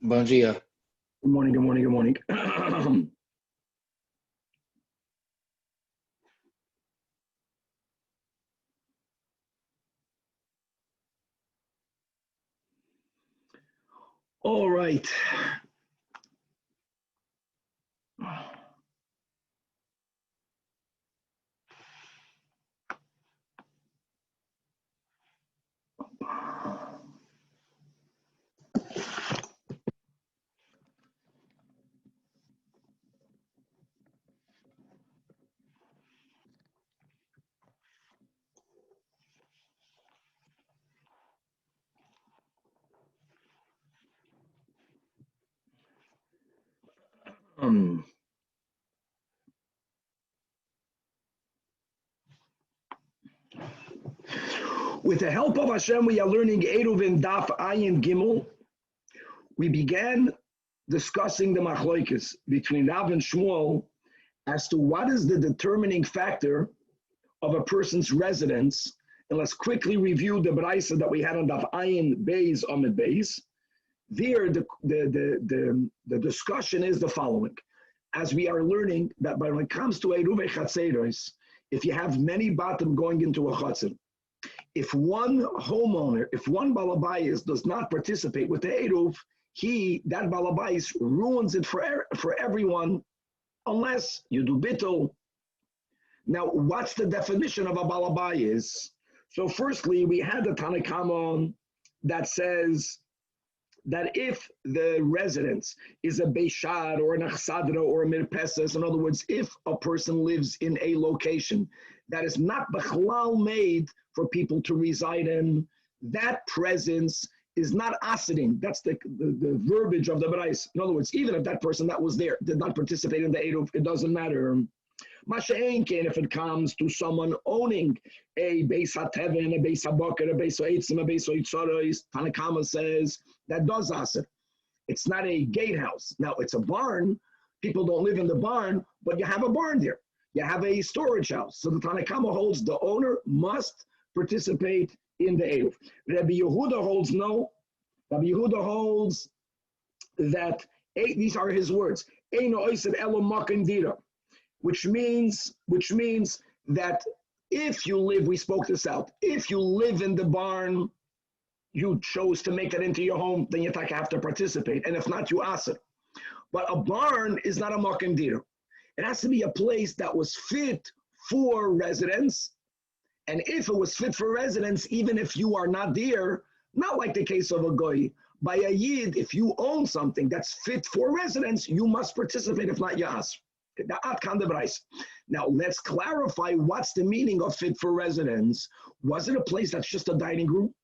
Bom dia. Good morning, good morning, good morning. All right. With the help of Hashem, we are learning ERUVIN Daf Ayin Gimel. We began discussing the machloikes between Rav and Shmuel as to what is the determining factor of a person's residence. And let's quickly review the brayso that we had on Daf Ayin Beis Amid Beis. There, the discussion is the following. As we are learning that when it comes to Eruvei Chatzeros, if you have many batim going into a chatzer, if one homeowner, if one balabayis does not participate with the Eruv, that balabayis ruins it for everyone, unless you do bittul. Now, what's the definition of a balabayis? So firstly, we had the Tanach that says that if the residence is a Beishad or an Achsadra or a Mirpeses, in other words, if a person lives in a location that is not Bechlal made for people to reside in, that presence is not asidin. That's the verbiage of the Brais. In other words, even if that person that was there did not participate in the Eruv, it doesn't matter. Masha'en can if it comes to someone owning a Beis HaTeven, a Beis HaBoker, a Beis HaEitzim, a Beis HaEitzoros, Tanakama says that does aser. It's not a gatehouse. Now, it's a barn. People don't live in the barn, but you have a barn there. You have a storage house. So the Tanakama holds the owner must participate in the Eruv. Rabbi Yehuda holds no. Rabbi Yehuda holds that, these are his words, Eino oised elo makim dira. Which means that if you live, we spoke this out, if you live in the barn, you chose to make it into your home, then you have to participate. And if not, you ask it. But a barn is not a makom dira. It has to be a place that was fit for residents. And if it was fit for residents, even if you are not there, not like the case of a goy, by a yid, if you own something that's fit for residents, you must participate, if not, you ask. Now, let's clarify what's the meaning of fit for residence. Was it a place that's just a dining room?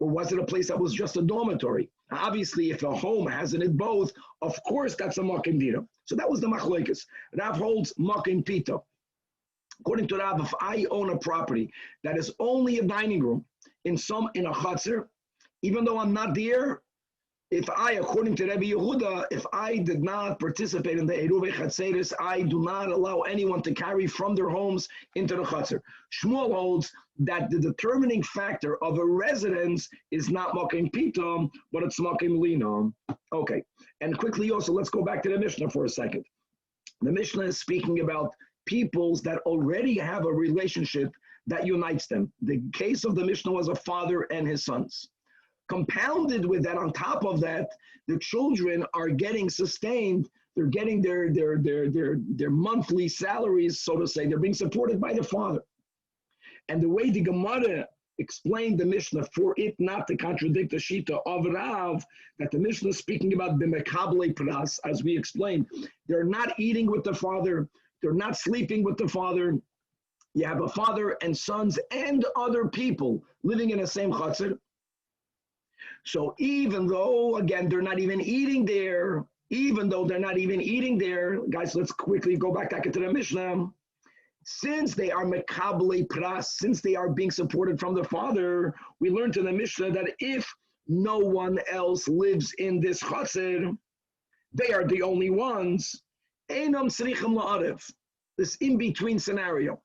Or was it a place that was just a dormitory? Obviously, if a home has in it both, of course, that's a makom dira. So that was the machlokes. Rav holds makom pita. According to Rav, if I own a property that is only a dining room in a chatzer, even though I'm not there, if I, according to Rabbi Yehuda, if I did not participate in the Eruvei Chatzeres, I do not allow anyone to carry from their homes into the Chatzer. Shmuel holds that the determining factor of a residence is not Makom Pitom, but it's Makom Lina. Okay, and quickly also, let's go back to the Mishnah for a second. The Mishnah is speaking about peoples that already have a relationship that unites them. The case of the Mishnah was a father and his sons. Compounded with that, on top of that, the children are getting sustained. They're getting their monthly salaries, so to say. They're being supported by the father. And the way the Gemara explained the Mishnah, for it not to contradict the Shita of Rav, that the Mishnah is speaking about the MERCAVA pras, as we explained. They're not eating with the father. They're not sleeping with the father. You have a father and sons and other people living in the same chutzner. So even though, again, they're not even eating there, guys, let's quickly go back to the Mishnah. Since they are mekabelei pras, since they are being supported from the father, we learned in the Mishnah that if no one else lives in this chassid, they are the only ones. Einam tzrichim la'arev, this in-between scenario.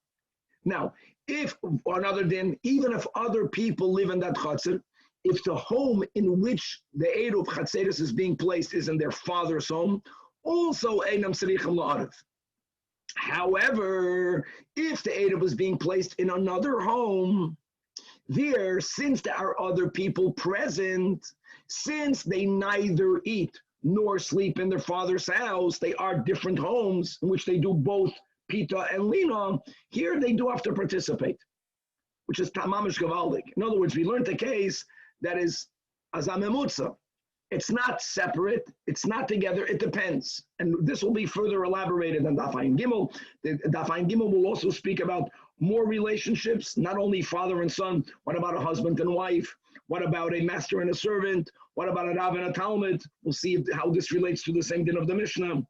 Now, if, or another din, even if other people live in that chassid, if the home in which the Eruv Chatzeris is being placed is in their father's home, also Einam Tzrichim La'arav. However, if the Eruv is being placed in another home, there, since there are other people present, since they neither eat nor sleep in their father's house, they are different homes in which they do both Pita and Lina, here they do have to participate, which is Tamamish Gavaldik. In other words, we learned a case that is Azamemutza. It's not separate, it's not together, it depends. And this will be further elaborated on Daf Ayin Gimel. Daf Ayin Gimel will also speak about more relationships, not only father and son. What about a husband and wife? What about a master and a servant? What about a Rav and a Talmud? We'll see how this relates to the same din of the Mishnah.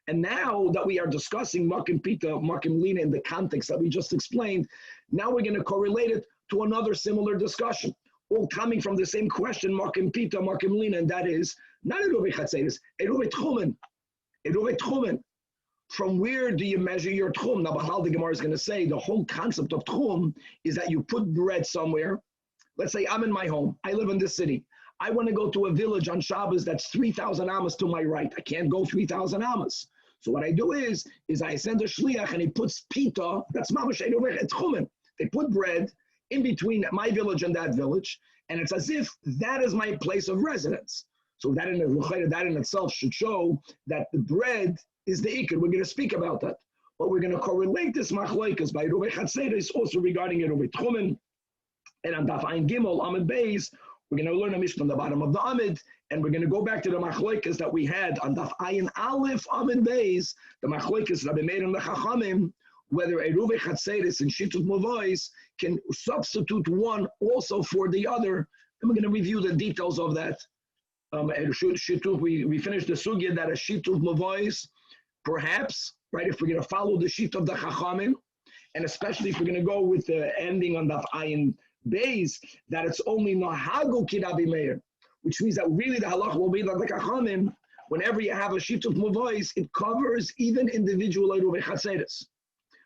And now that we are discussing Makim Pita, Makim Lina in the context that we just explained, now we're going to correlate it to another similar discussion, all coming from the same question, Makim Pita, Makim Lina, and that is not Eruv Chatzeris, Eruv Tchumen. Eruv Tchumen. From where do you measure your Tchum? Now, Bahal the Gemara is going to say the whole concept of Tchum is that you put bread somewhere. Let's say I'm in my home. I live in this city. I want to go to a village on Shabbos that's 3,000 amas to my right. I can't go 3,000 amas. So what I do is I send a shliach and he puts pita, that's mamash eruv tchumen. They put bread in between my village and that village, and it's as if that is my place of residence. So that in itself should show that the bread is the ikar. We're going to speak about that. But we're going to correlate this machlokes by Eruv Chatzeris also regarding Eruv Tchumen. And on Daf Ayin Gimel, Amid Beis, we're going to learn a Mishnah on the bottom of the Amid, and we're going to go back to the machlokes that we had on Daf Ayin Aleph Amid Beis, the machlokes Rabbi Meir and the Chachamim, whether Eruv Chatzeris and Shitut Mavois can substitute one also for the other. And we're going to review the details of that. We finished the sugya that a Shitut Mavois, perhaps, right, if we're going to follow the sheet of the Chachamim, and especially if we're going to go with the ending on Daf Ayin Beis, that it's only Nahago Kirabi Meir, which means that really the halach will be that the Chachamim, whenever you have a sheet of Mavois, it covers even individual Eruv Chatzeris.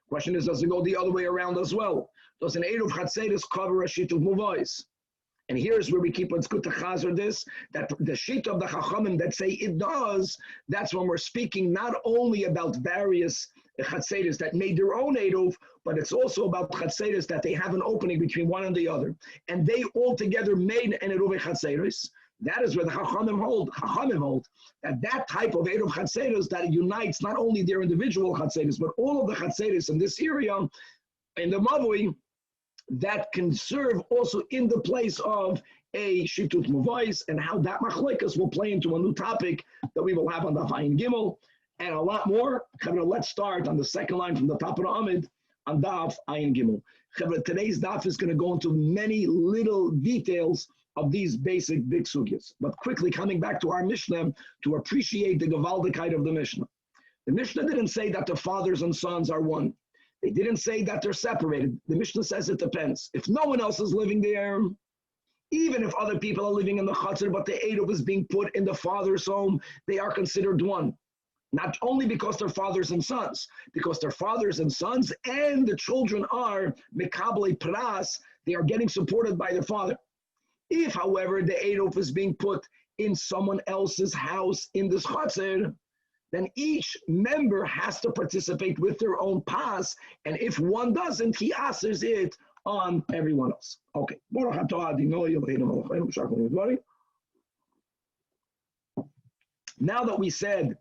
Question is, does it go the other way around as well? Does an Eruv Chatzeris cover a sheet of Mavois? And here's where we keep, it's good to chazer this, that the sheet of the Chachamim that say it does, that's when we're speaking not only about various Chatzeris that made their own Eruv, but it's also about Chatzeris that they have an opening between one and the other. And they all together made an Eruv Chatzeris. That is where the Chachamim hold that type of Eruv Chatzeris that unites not only their individual Chatzeris, but all of the Chatzeris in this area, in the Mavui, that can serve also in the place of a Shitut Mavois, and how that machlekes will play into a new topic that we will have on Daf Ayin Gimel, and a lot more. Let's start on the second line from the top of the Amid on Daf Ayin Gimel. Today's Daf is going to go into many little details of these basic big sugyas. But quickly coming back to our Mishnah to appreciate the Gewaldigkeit of the Mishnah. The Mishnah didn't say that the fathers and sons are one. They didn't say that they're separated. The Mishnah says it depends. If no one else is living there, even if other people are living in the chutzner, but the Eruv is being put in the father's home, they are considered one. Not only because they're fathers and sons, because they're fathers and sons, and the children are mekabel pras, they are getting supported by their father. If, however, the Eruv is being put in someone else's house in this chutzner, then each member has to participate with their own pas, and if one doesn't, he asks it on everyone else. Okay. Now that we said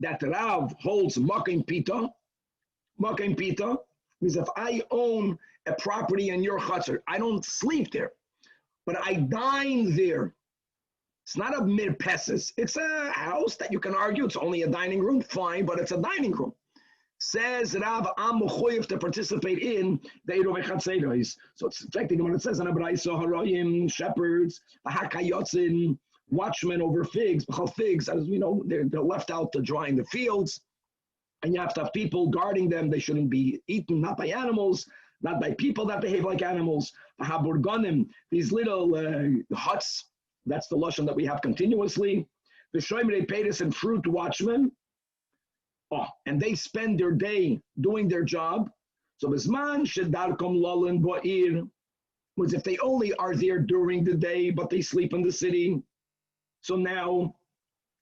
that Rav holds Makim Pita means if I own a property in your chutzner, I don't sleep there, but I dine there. It's not a mirpeses. It's a house that you can argue it's only a dining room, fine, but it's a dining room. Says Rav, I'm mechuyev to participate in the Eruv Chatzeris. So it's affecting when it says in Abraisa Harayim, shepherds, Hakayotzin, watchmen over figs. Figs, as we know, they're left out to dry in the fields, and you have to have people guarding them. They shouldn't be eaten, not by animals, not by people that behave like animals. Haburganim, these little huts. That's the lashon that we have continuously. The shoymrei peiros and fruit watchmen. And they spend their day doing their job. So bisman shedarkom lalin bo'ir. was if they only are there during the day, but they sleep in the city. So now,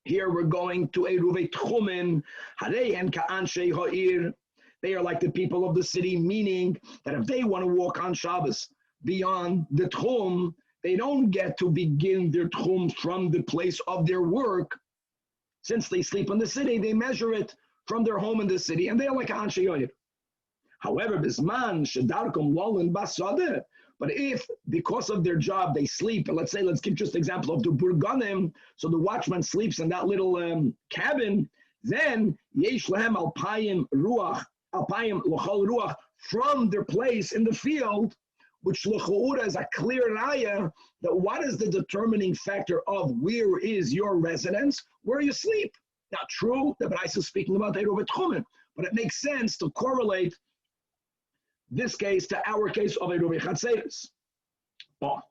here we're going to Eruvei Tchumen, Harehen Ka'anshei Ha'ir. They are like the people of the city, meaning that if they want to walk on Shabbos beyond the Tchum, they don't get to begin their Tchum from the place of their work. Since they sleep in the city, they measure it from their home in the city, and they are like Anshe Yoyer. However, Bisman, Shedarkum, Lolin, Basade, but if, because of their job, they sleep, and let's give just an example of the Burganim, so the watchman sleeps in that little cabin, then Yesh Lehem Alpayim Ruach, Alpayim Lochol Ruach, from their place in the field, which L'chu'ura is a clear raya that what is the determining factor of where is your residence, where you sleep. Not true, the Brais is speaking about Eruvei Tchumen, but it makes sense to correlate this case to our case of Eruvei Chatzeres. Oh,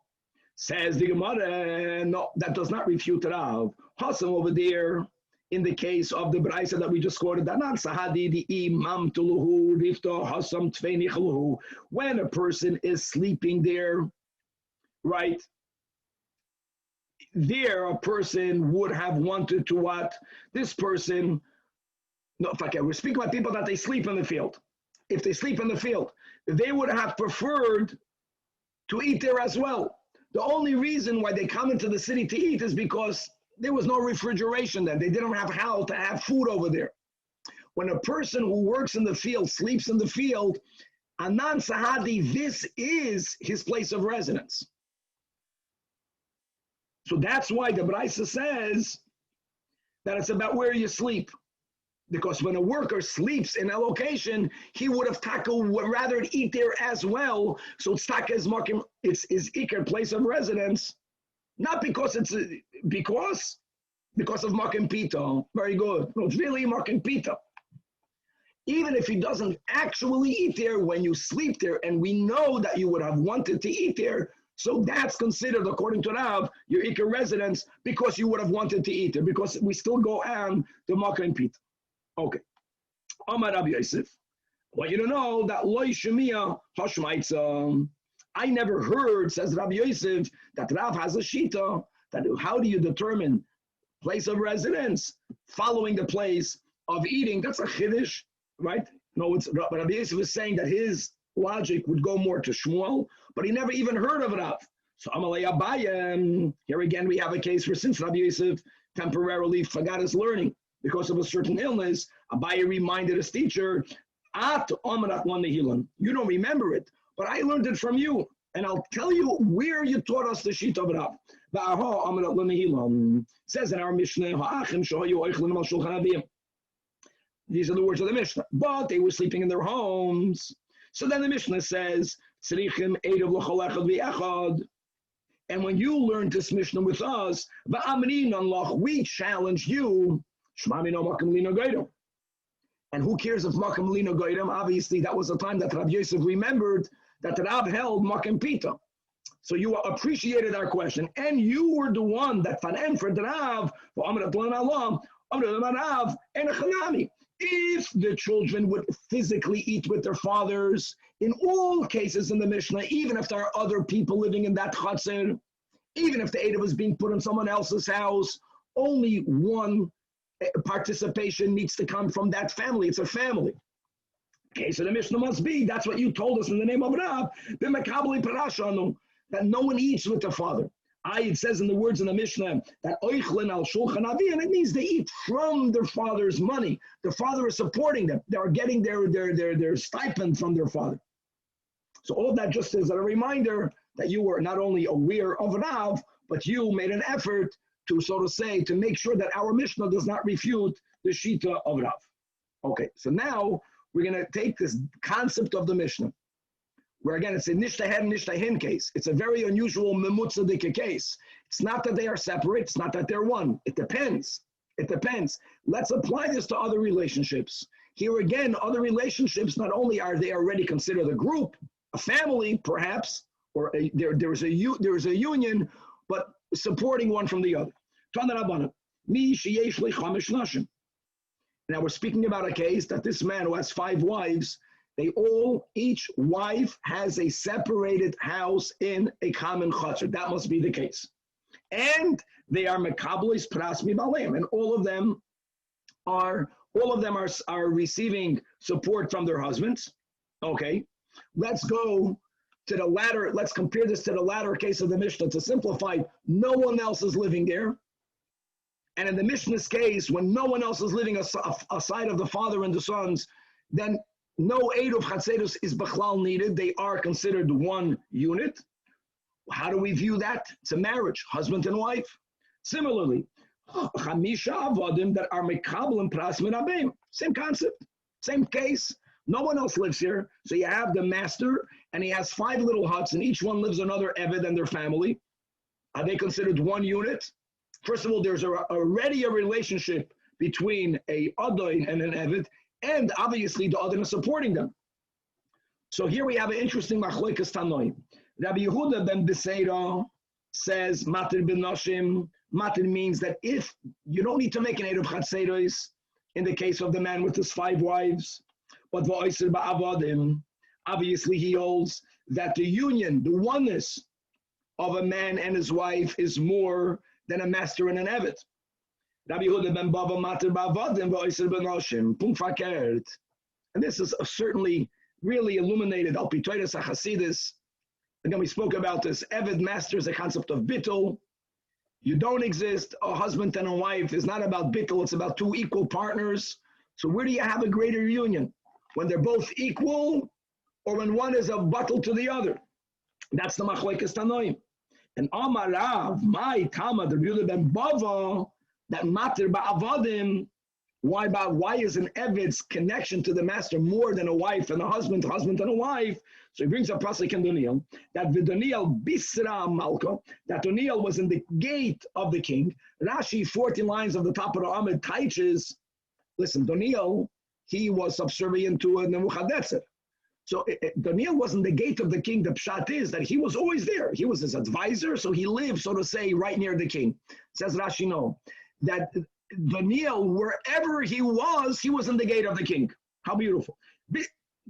says the Gemara, no, that does not refute Rav. Hassan over there, in the case of the Brais that we just quoted, when a person is sleeping there, right, there a person would have wanted to what? This person, no, okay, we're speaking about people that they sleep in the field. If they sleep in the field, they would have preferred to eat there as well. The only reason why they come into the city to eat is because there was no refrigeration then. They didn't have how to have food over there. When a person who works in the field, sleeps in the field, Anan Sahadi, this is his place of residence. So that's why the Braisa says that it's about where you sleep. Because when a worker sleeps in a location, he would have rather eat there as well. So it's taka is marking, it's his ikar place of residence, not because it's because of Makim Pita. Very good. No, it's really Makim Pita. Even if he doesn't actually eat there, when you sleep there, and we know that you would have wanted to eat there, so that's considered, according to Rav, your ikar residence, because you would have wanted to eat there, because we still go on the Makim Pita. Okay. Amar Rabbi Yosef. I want you to know that Loi Shemiya Hashmaitza. I never heard, says Rabbi Yosef, that Rav has a shita, that how do you determine place of residence following the place of eating? That's a chiddush, right? No, it's Rabbi Yosef is saying that his logic would go more to Shmuel, but he never even heard of Rav. So Amalei Abayim, here again we have a case where since Rabbi Yosef temporarily forgot his learning because of a certain illness, Abaye reminded his teacher, At Amarat Lan Nehilan. You don't remember it, but I learned it from you. And I'll tell you where you taught us the sheet of Rav. Says in our Mishnah, these are the words of the Mishnah. But they were sleeping in their homes. So then the Mishnah says, and when you learned this Mishnah with us, we challenged you. And who cares if Makam Lino Goydam? Obviously, that was the time that Rabbi Yosef remembered that Rab held Makam Pita. So you appreciated our question, and you were the one that for the Rav, if the children would physically eat with their fathers, in all cases in the Mishnah, even if there are other people living in that chatzir, even if the Eid was being put in someone else's house, only one participation needs to come from that family. It's a family. Okay, so the Mishnah must be, that's what you told us in the name of Rav, that no one eats with their father. It says in the words in the Mishnah that oichlin al shulchan avi, and it means they eat from their father's money. The father is supporting them. They are getting their stipend from their father. So all of that just is a reminder that you were not only aware of Rav, but you made an effort to, so to say, to make sure that our Mishnah does not refute the Shita of Rav. Okay, so now we're going to take this concept of the Mishnah, where again it's a Nishtahen, Nishtahin case. It's a very unusual Memutzadik case. It's not that they are separate, it's not that they're one. It depends. It depends. Let's apply this to other relationships. Here again, other relationships, not only are they already considered a group, a family perhaps, or there is a union, but supporting one from the other. Now we're speaking about a case that this man who has 5 wives, Each wife has a separated house in a common chutzner. That must be the case. And they are mekabelis prasmi baleim, and all of them are receiving support from their husbands. Okay, let's go to the latter. Let's compare this to the latter case of the Mishnah to simplify. No one else is living there. And in the Mishnah's case, when no one else is living aside of the father and the sons, then no Eruv Chatzeros is Bechlal needed. They are considered one unit. How do we view that? It's a marriage, husband and wife. Similarly, Chamisha Avodim that are Mekabel and Pras Min, same concept, same case. No one else lives here. So you have the master, and he has 5 little huts, and each one lives another Eved and their family. Are they considered one unit? First of all, there's already a relationship between a Adoin and an Eved, and obviously the Adoin is supporting them. So here we have an interesting Machlokas Tanoim. Rabbi Yehuda ben Beseira says, Matir ben Noshim. Matir means that if you don't need to make an Eruv Chatzeros in the case of the man with his 5 wives, but v'oiser ba'avadim, obviously he holds that the union, the oneness of a man and his wife is more than a master and an Eved. Rabbi Yehuda ben Bava Matir ba'avadim v'oiser ben Noshim. Punkt verkehrt. And this is certainly really illuminated al pi Toras HaChasidus. Again, we spoke about this. Eved master is a concept of bittul. You don't exist. A husband and a wife is not about bittul. It's about 2 equal partners. So where do you have a greater union? When they're both equal, or when one is a buttle to the other? That's the Machlokas Tanoim. And Amar Rav, my Talmud, the Yehuda ben Bava, that Matir ba'avadim. Why is an Eved's connection to the master more than a wife and a husband and a wife? So he brings up Pasuk in Daniel, that Daniel Bisra Malka, that Daniel was in the gate of the king. Rashi, 14 lines of the top of the Amid, teaches, listen, Daniel, he was subservient to Nebuchadnezzar. So Daniel was in the gate of the king. The pshat is that he was always there. He was his advisor, so he lived, so to say, right near the king. Says Rashi, no, that Daniel, wherever he was in the gate of the king. How beautiful.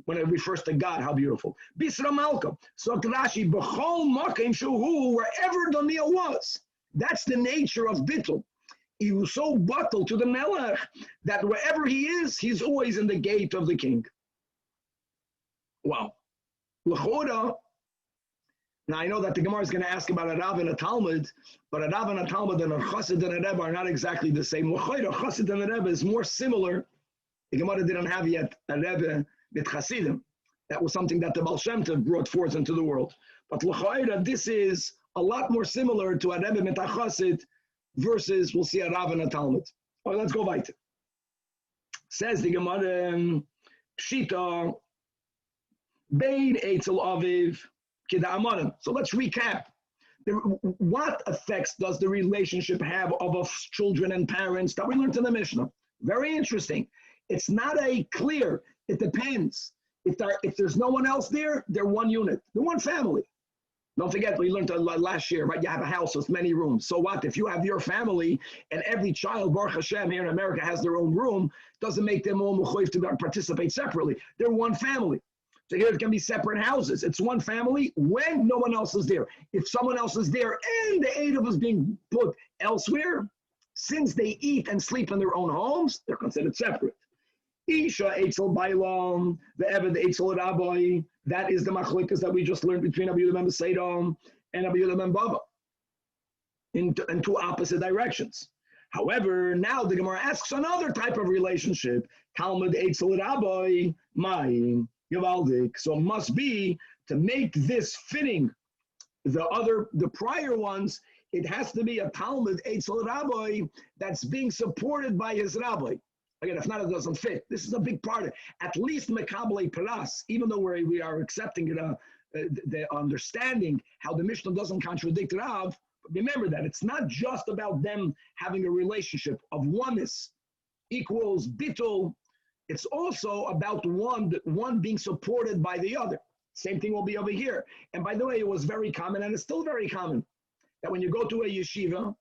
When it refers to God, how beautiful. Bisra Malka. So Rashi, B'chol Makim Shuhu, wherever Daniel was. That's the nature of Bittul. He was so bottled to the Melech that wherever he is, he's always in the gate of the king. Wow. L'chora. Now I know that the Gemara is going to ask about a Rav and a Talmud, but a Rav and a Talmud and a Chassid and a Rebbe are not exactly the same. L'chora, Chassid and a Rebbe is more similar. The Gemara didn't have yet a Rebbe with Chassidim. That was something that the Baal Shem Tov brought forth into the world. But l'chora, this is a lot more similar to a Rebbe with a Chassid versus we'll see a Rav and a Talmud. Oh, let's go weiter. Says the Gemara, Pshita, Bein Eitzel Aviv, Kida Amarim. So let's recap. What effects does the relationship have of children and parents that we learned in the Mishnah? Very interesting. It's not a clear, it depends. If there's no one else there, they're one unit, they're one family. Don't forget, we learned last year, right? You have a house with many rooms. So what? If you have your family and every child, Baruch Hashem, here in America has their own room, doesn't make them all mechuyev to participate separately. They're one family. So here it can be separate houses. It's one family when no one else is there. If someone else is there and the Eruv is being put elsewhere, since they eat and sleep in their own homes, they're considered separate. Isha Eitzel Bailam, the Eved Eitzel Rabbi. That is the machlokas that we just learned between Rabbi Yehuda ben Beseira and Rabbi Yehuda ben Bava in 2 opposite directions. However, now the Gemara asks another type of relationship. Talmud Eitzel Rabbi, my Yavaldik. So it must be, to make this fitting the prior ones, it has to be a Talmud Eitzel Rabbi that's being supported by his rabbi. Again, if not, it doesn't fit. This is a big part of it. At least Mekabel Paras, even though we are accepting the understanding how the Mishnah doesn't contradict Rav, but remember that it's not just about them having a relationship of oneness equals bittul. It's also about one being supported by the other. Same thing will be over here. And by the way, it was very common, and it's still very common, that when you go to a yeshiva,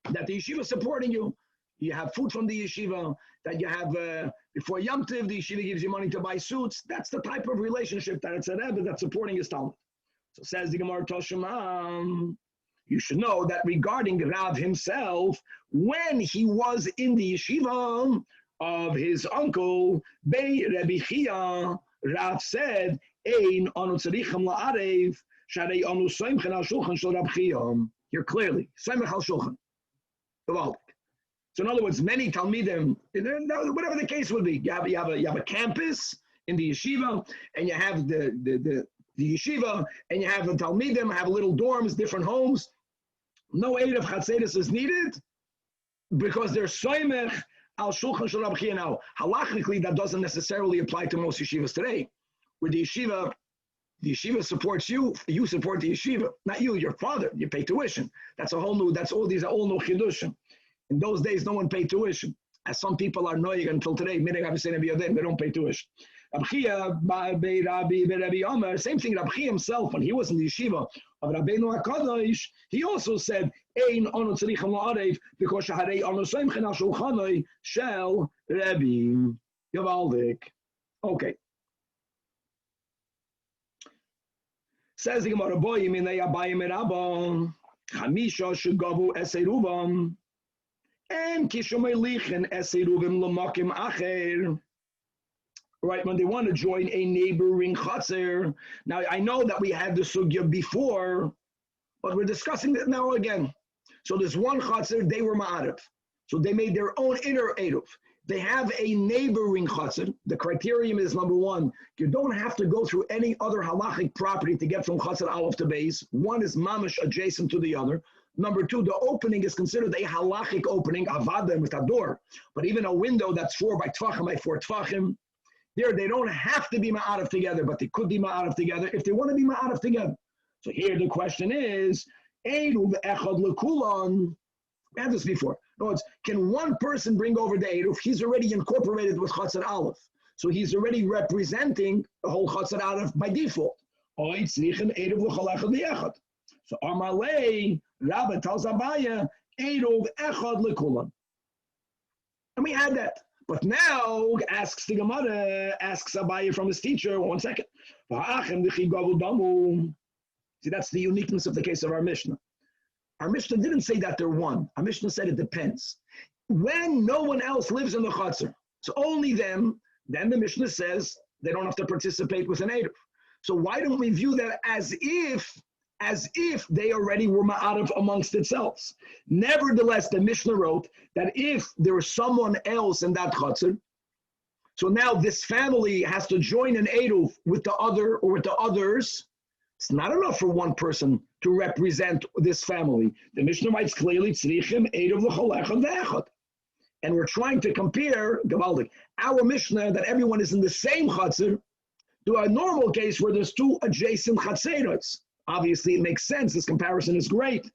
that the yeshiva is supporting you. You have food from the yeshiva. that you have before Yom Tov, the yeshiva gives you money to buy suits. That's the type of relationship that it's a Rebbe that's supporting his Talmud. So says the Gemara Toshima, you should know that regarding Rav himself, when he was in the yeshiva of his uncle, Bei Rebbe Chia, Rav said, Ein anu tzarichem la'arev, sharei anu soimchen al shulchan shel Rab Chia. Here clearly, soimchen al shulchan. So in other words, many Talmidim, whatever the case would be, you have a campus in the yeshiva, and you have the yeshiva, and you have the Talmidim, have little dorms, different homes. No aid of Chatzeris is needed because there's soimech al shulchan shel Rab Chia. Now, halachically, that doesn't necessarily apply to most yeshivas today, where the yeshiva supports you, you support the yeshiva, not you, your father, you pay tuition. These are all new chidushim. In those days, no one paid tuition. As some people are knowing until today, they don't pay tuition. Same thing, Rabbi Chia himself, when he was in the yeshiva of Rabbeinu HaKadosh, he also said, Ein anu tzarichem la'arev, because shaharei anu soimchen al shulchanoi shel Rebbe. Yavaldik. Okay. Says the Gemara, boy, minei abayim erabah, chamisha shugavu eseruvam, and kishomelichen eseruvim l'makim acher. Right, when they want to join a neighboring chatzer. Now, I know that we had the sugya before, but we're discussing it now again. So there's one chatzer, they were ma'arif. So they made their own inner eruv. They have a neighboring chatzer. The criterion is, number one, you don't have to go through any other halachic property to get from chatzer aleph to beis. One is mamish adjacent to the other. Number two, the opening is considered a halachic opening, avadim with a door. But even a window that's 4 by tvachim by 4 tvachim, there they don't have to be ma'arif together, but they could be ma'arif together if they want to be ma'arif together. So here the question is, eruv echad lekulan. We had this before. No, it's, can one person bring over the eruv? He's already incorporated with chatzar aleph, so he's already representing the whole chatzar aleph by default. So Amalei, Rabbi tells Abaya, eruv echad lekulan. And we had that. But now, asks the Gemara, asks Abaya from his teacher, 1 second. See, that's the uniqueness of the case of our Mishnah. Our Mishnah didn't say that they're one. Our Mishnah said it depends. When no one else lives in the Chatzar, so only them, then the Mishnah says they don't have to participate with an Eruv. So why don't we view that as if they already were ma'arif amongst themselves? Nevertheless, the Mishnah wrote that if there was someone else in that chatzar, so now this family has to join an eruv with the other or with the others. It's not enough for one person to represent this family. The Mishnah writes clearly, tzrichim eruv l'chol echad ve'echad. And we're trying to compare, Gavaldik, our Mishnah that everyone is in the same chatzar to a normal case where there's 2 adjacent chatzeros. Obviously, it makes sense. This comparison is great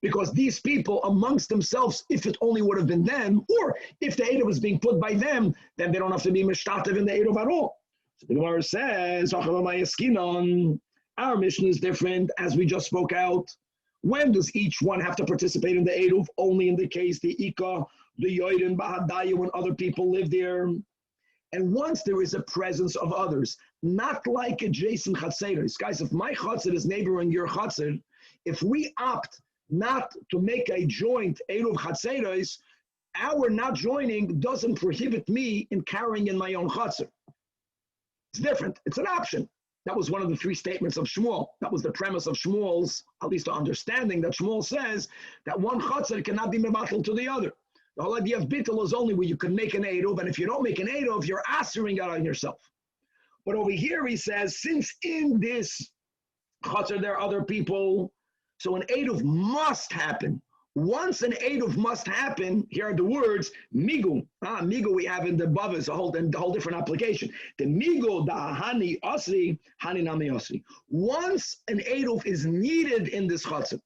because these people amongst themselves, if it only would have been them, or if the Eruv was being put by them, then they don't have to be mishtatev in the Eruv at all. So the Gemara says, our mission is different, as we just spoke out. When does each one have to participate in the Eruv? Only in the case, the Ika, the Yoirin, Bahadaya, when other people live there. And once there is a presence of others, not like adjacent chatzeros. Guys, if my chatzir is neighboring your chatzir, if we opt not to make a joint eruv chatzeros, our not joining doesn't prohibit me in carrying in my own chatzir. It's different. It's an option. That was one of the 3 statements of Shmuel. That was the premise of Shmuel's, at least the understanding that Shmuel says that one chatzir cannot be mevatel to the other. The whole idea of bittul is only where you can make an eruv, and if you don't make an eruv, you're answering it on yourself. But over here he says, since in this chatzar there are other people, so an eruv must happen. Once an eruv must happen, here are the words migu. Migu we have in the Bavas, a whole different application. The migu da hani asri, hani nami asri. Once an eruv is needed in this chatzar,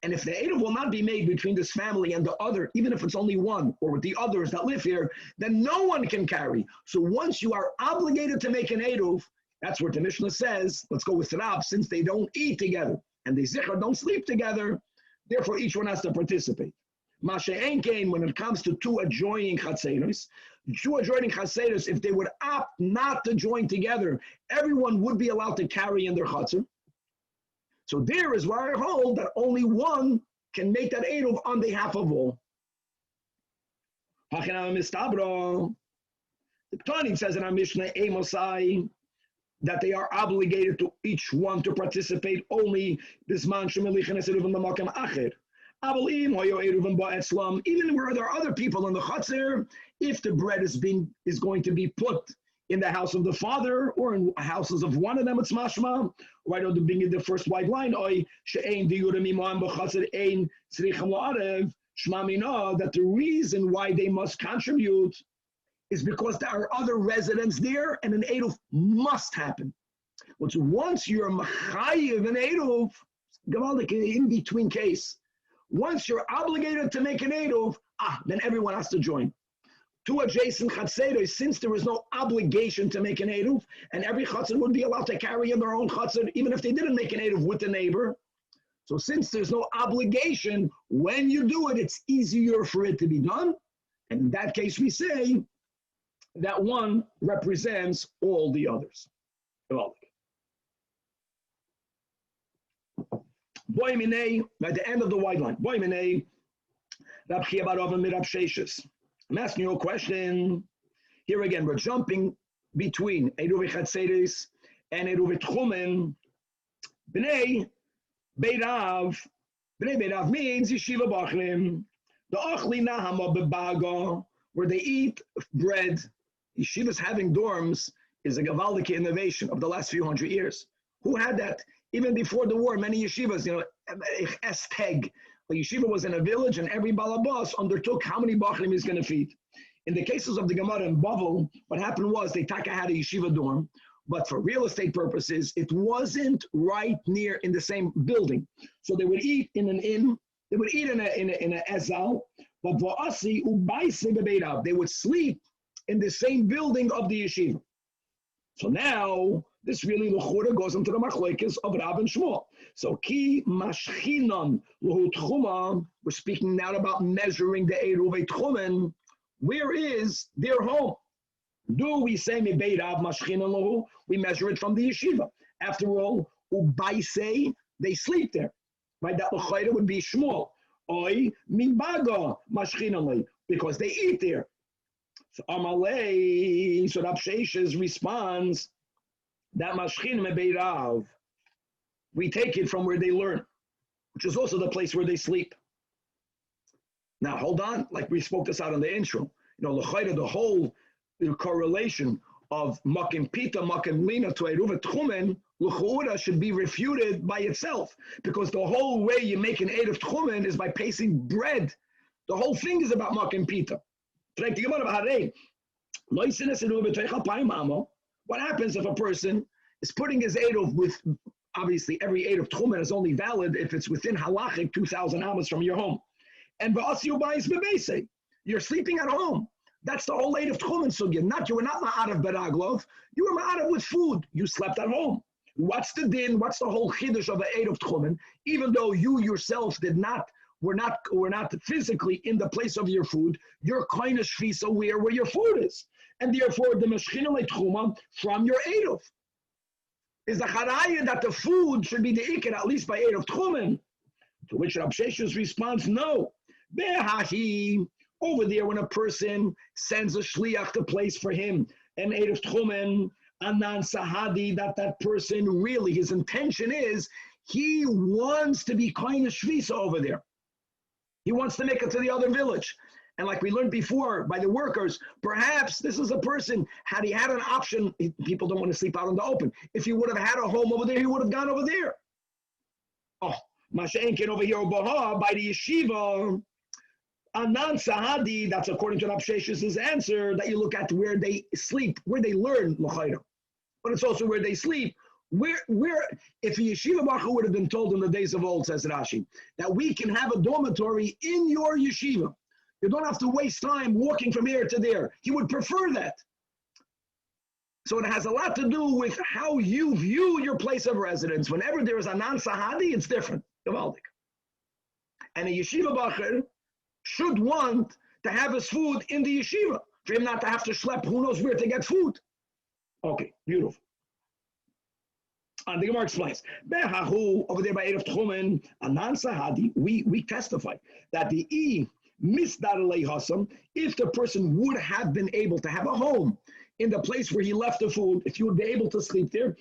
and if the eruv will not be made between this family and the other, even if it's only one, or with the others that live here, then no one can carry. So once you are obligated to make an eruv, that's what the Mishnah says, let's go with Rab, since they don't eat together, and they zichar don't sleep together, therefore each one has to participate. Mashe Enkein, when it comes to 2 adjoining chatzeros, Two adjoining chaseros, if they would opt not to join together, everyone would be allowed to carry in their chaser. So there is where I hold that only one can make that eruv on behalf of all. The Tanach says in our Mishnah, that they are obligated to each one to participate only bisman shemelichin eruv b'makam acher. Even where there are other people in the chatzir, if the bread is going to be put in the house of the father or in houses of one of them, it's mashma. Right, or the first white line, that the reason why they must contribute is because there are other residents there, and an eruv must happen. But once you're machayev an eruv, in between case. Once you're obligated to make an eruv, then everyone has to join. Two adjacent chatzeros, since there is no obligation to make an eruv, and every chatzir would be allowed to carry in their own chatzir, even if they didn't make an eruv with the neighbor. So since there's no obligation, when you do it, it's easier for it to be done. And in that case, we say that one represents all the others. Boy minei, at the end of the wide line. Boy minei, Rab Chia bar Rava mirab sheishes. I'm asking you a question. Here again, we're jumping between eruv chatzeres and eruv tchumen. Bnei beirav. Bnei beirav means yeshiva bachlim. The achli nahama bebaga, where they eat bread. Yeshivas having dorms is a gavaldic innovation of the last few hundred years. Who had that? Even before the war, many yeshivas, Esteg. The yeshiva was in a village, and every balabas undertook how many bachlim he's going to feed. In the cases of the Gemara in Bavel, what happened was they taka had a yeshiva dorm, but for real estate purposes, it wasn't right near in the same building. So they would eat in an inn, they would eat in a ezal, but they would sleep in the same building of the yeshiva. So now, this really l'chura goes into the machlokes of Rav and Shmuel. So ki mashchinon l'hu tchuma, we're speaking now about measuring the eruv tchumen. Where is their home? Do we say mebei Rav mashchinon l'hu? We measure it from the yeshiva. After all, ubaisei, they sleep there. Right? That l'chura would be Shmuel. Oy mibaga mashchinon l'hu, because they eat there. So Amalei, so Rab Sheishes responds that mashchin mebeirav, we take it from where they learn, which is also the place where they sleep. Now hold on, like we spoke this out in the intro. The whole correlation of makim pita, makim lina to eruv tchumen, l'chura should be refuted by itself, because the whole way you make an eruv tchumen is by pacing bread. The whole thing is about makim pita. What happens if a person is putting his eruv with, obviously every eruv tchumen is only valid if it's within halachic 2,000 amas from your home. And you're sleeping at home. That's the whole eruv tchumen. So you were not ma'arav beraglov, you were ma'arav with food. You slept at home. What's the din? What's the whole chiddush of the eruv tchumen? Even though you yourself we're not physically in the place of your food, you're kind of shvisa where your food is. And therefore, the mashchina tchuma from your eruv is the charaya that the food should be the ikar, at least by eruv tchumen. To which Rab Sheishes responds, no. Behahi, over there, when a person sends a shliach to place for him an eruv tchumen, anan sahadi, that person really, his intention is, he wants to be kind of shvisa over there. He wants to make it to the other village. And like we learned before by the workers, perhaps this is a person, had he had an option, people don't want to sleep out in the open. If he would have had a home over there, he would have gone over there. Oh, Masha'enkin over here, by the yeshiva, Anan Sahadi, that's according to Rab Sheish's answer, that you look at where they sleep, where they learn, but it's also where they sleep. Where if a yeshiva baruch would have been told in the days of old, says Rashi, that we can have a dormitory in your yeshiva, you don't have to waste time walking from here to there. He would prefer that. So it has a lot to do with how you view your place of residence. Whenever there is a non-sahadi, it's different. And a yeshiva bacher should want to have his food in the yeshiva. for him not to have to schlep who knows where to get food. Okay, beautiful. And the Gemara explains, over there by Erev Tchumen, Anan Sahadi, we testify that the E misdaralei Hassan, if the person would have been able to have a home in the place where he left the food, if you would be able to sleep there,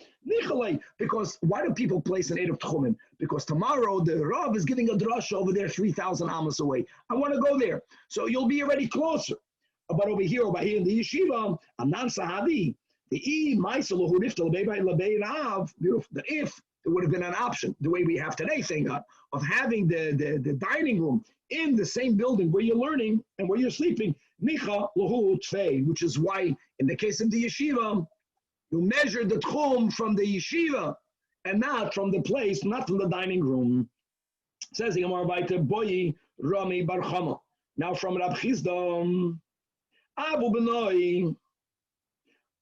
because why do people place an Erev Tchumen? Because tomorrow the Rav is giving a drasha over there 3,000 amos away. I want to go there. So you'll be already closer. But over here in the yeshiva, Anan Sahadi, the E, beautiful, that if there would have been an option, the way we have today, thank God, of having the dining room in the same building where you're learning and where you're sleeping, which is why in the case of the yeshiva, you measure the tchum from the yeshiva and not from the place, not from the dining room. Says the Gemara weiter, Boyi Rami Bar Chama. Now from Rab Chizdam, Abu Benoi,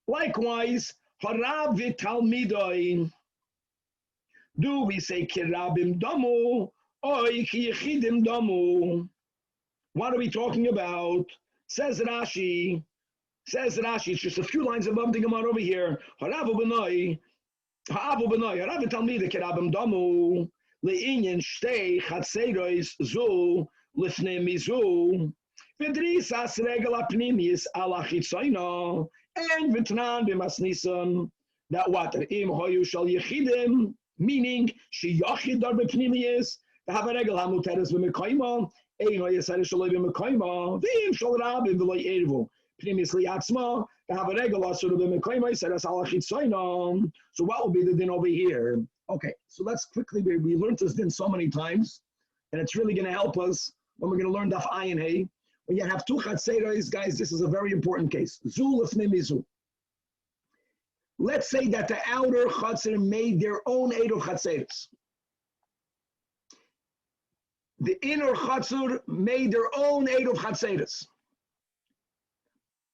likewise, Harav Talmidoi. Do we say Kirabim Damu or Kiyichidim Damu? What are we talking about? Says Rashi, it's just a few lines above the Gemara over here. Harav Benoi, Harav Talmidoi Kirabim Damu, Le'inyan Shtei Chatzerois Zu, Lifne Mizu, Vidrisas Regal Apnimis Ala Chitzoino. And Vitnan b'masnisan, that what im hoyu shal yechidim, meaning she yachid dar b'pnimius, the have a regel hamuteres b'mekayma, ein hoyesare shaloi b'mekayma, v'im shal rabim v'loi ervu, pnimius liatzma, the have a regel asur b'mekayma, yiseres alachit soinam. So what will be the din over here? Okay, so let's quickly, we learned this din so many times, and it's really going to help us when we're going to learn daf ayin hey. When you have two chatzeros, guys, this is a very important case. Zu lefnei mizu. Let's say that the outer chatzer made their own eid of chatzeros. The inner chatzer made their own eid of chatzeros,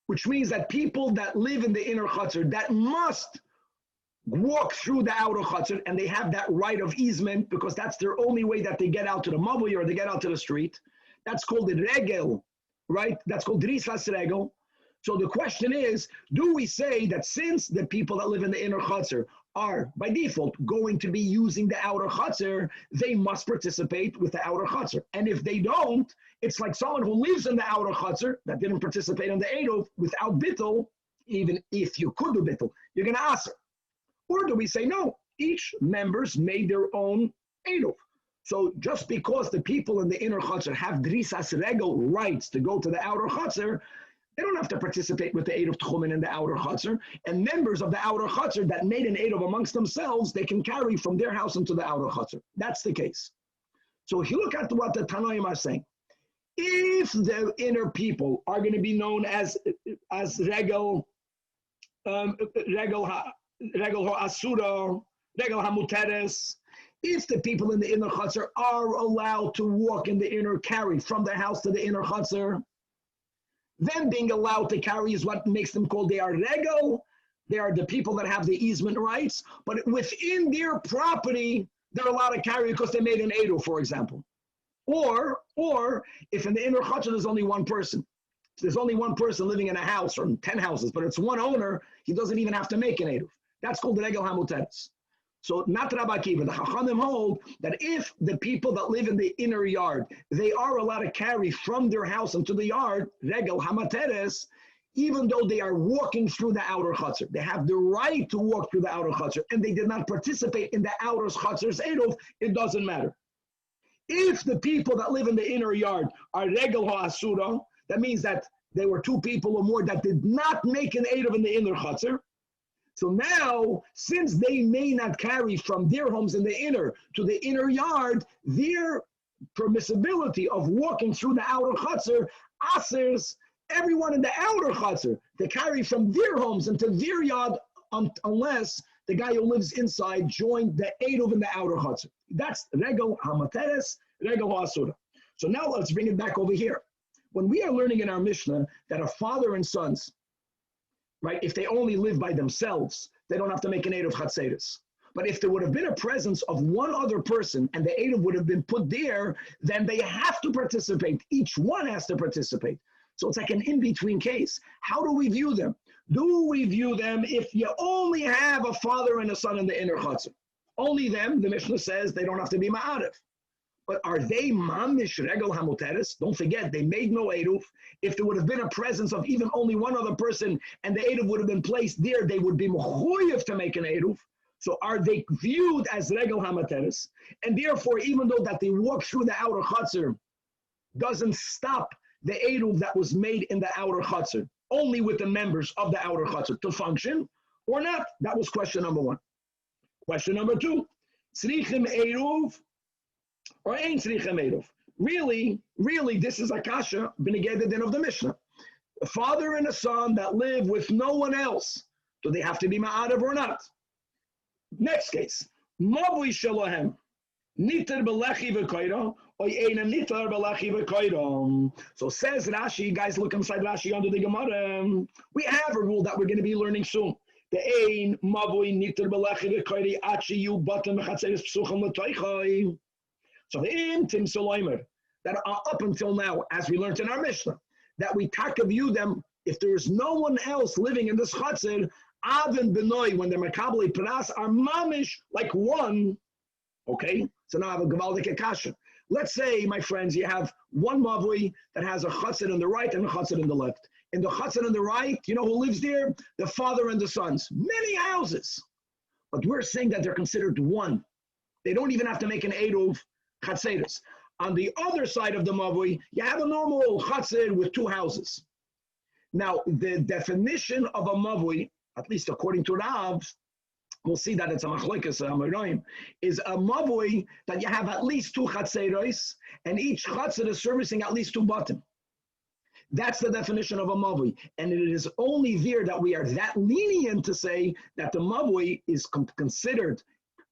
which means that people that live in the inner chatzer that must walk through the outer chatzer, and they have that right of easement because that's their only way that they get out to the mavui or they get out to the street. That's called the regel. Right? That's called Drisas Regel. So the question is, do we say that since the people that live in the inner chutzner are, by default, going to be using the outer chutzner, they must participate with the outer chutzner? And if they don't, it's like someone who lives in the outer chutzner that didn't participate in the Eruv without bittul, even if you could do bittul, you're going to ask her. Or do we say, no, each members made their own Eruv. So just because the people in the inner chutzner have drisas regel rights to go to the outer chutzner, they don't have to participate with the Eruv Tchumen in the outer chutzner. And members of the outer chutzner that made an Eruv amongst themselves, they can carry from their house into the outer chutzner. That's the case. So if you look at what the Tanoim are saying, if the inner people are going to be known as regel ha'asura, regel ha'muteres, if the people in the inner chutzner are allowed to walk in the inner carry from their house to the inner chutzner, then being allowed to carry is what makes them called they are regel. They are the people that have the easement rights, but within their property, they're allowed to carry because they made an eruv, for example. Or if in the inner chutzner there's only one person, there's only one person living in a house or 10 houses, but it's one owner, he doesn't even have to make an eruv. That's called the regel hamuteres. So not Rabbi Akiva, the Chachamim hold that if the people that live in the inner yard, they are allowed to carry from their house into the yard, regel hamateres, even though they are walking through the outer chutzner. They have the right to walk through the outer chutzner, and they did not participate in the outer chutzner's eruv, it doesn't matter. If the people that live in the inner yard are regel ha'asura, that means that there were two people or more that did not make an eruv in the inner chutzner. So now, since they may not carry from their homes in the inner to the inner yard, their permissibility of walking through the outer chutzner asers everyone in the outer chutzner to carry from their homes into their yard unless the guy who lives inside joined the eruv in the outer chutzner. That's regel hamateres, regel ha'asura. So now let's bring it back over here. When we are learning in our Mishnah that a father and sons, right, if they only live by themselves, they don't have to make an eruv chatzeres. But if there would have been a presence of one other person and the eruv would have been put there, then they have to participate. Each one has to participate. So it's like an in-between case. How do we view them? Do we view them if you only have a father and a son in the inner chutzner? Only them, the Mishnah says, they don't have to be ma'arif. But are they mamish regel hamuteres? Don't forget, they made no eruv. If there would have been a presence of even only one other person and the eruv would have been placed there, they would be mechuyev to make an eruv. So are they viewed as regel hamuteres? And therefore, even though that they walk through the outer chutzner, doesn't stop the eruv that was made in the outer chutzner, only with the members of the outer chutzner to function, or not? That was question number one. Question number two, tzrichim eruv, or ain't tzrichim eruv? Really, this is a kasha b'neged din of the Mishnah. A father and a son that live with no one else, do they have to be ma'arav or not? Next case, mavui shalohem, niter b'lechi v'koiro, or ein niter b'lechi v'koiro. So says Rashi, guys look inside Rashi under the Gemara, we have a rule that we're going to be learning soon. The ein mavui niter b'lechi v'koiro achi yu batem v'chatzeres psuchim l'toichai. So the im tim soloimer, that are up until now, as we learned in our Mishnah, that we taka view them, if there is no one else living in this chatzir, Avin Benoy, when they're Makabali Paras, are mamish like one. Okay, so now I have a Gavaldik Kasha. Let's say, my friends, you have one Mavui that has a Chatzir on the right and a Chatzir on the left. In the Chatzir on the right, you know who lives there? The father and the sons. Many houses. But we're saying that they're considered one. They don't even have to make an Eruv Chatzeres. On the other side of the Mavui, you have a normal Chatzir with two houses. Now, the definition of a Mavui, at least according to Rav, we'll see that it's a machlokes amoraim, is a mavui that you have at least two chatzeros, and each chatzer is servicing at least two batim. That's the definition of a mavui, and it is only there that we are that lenient to say that the mavui is considered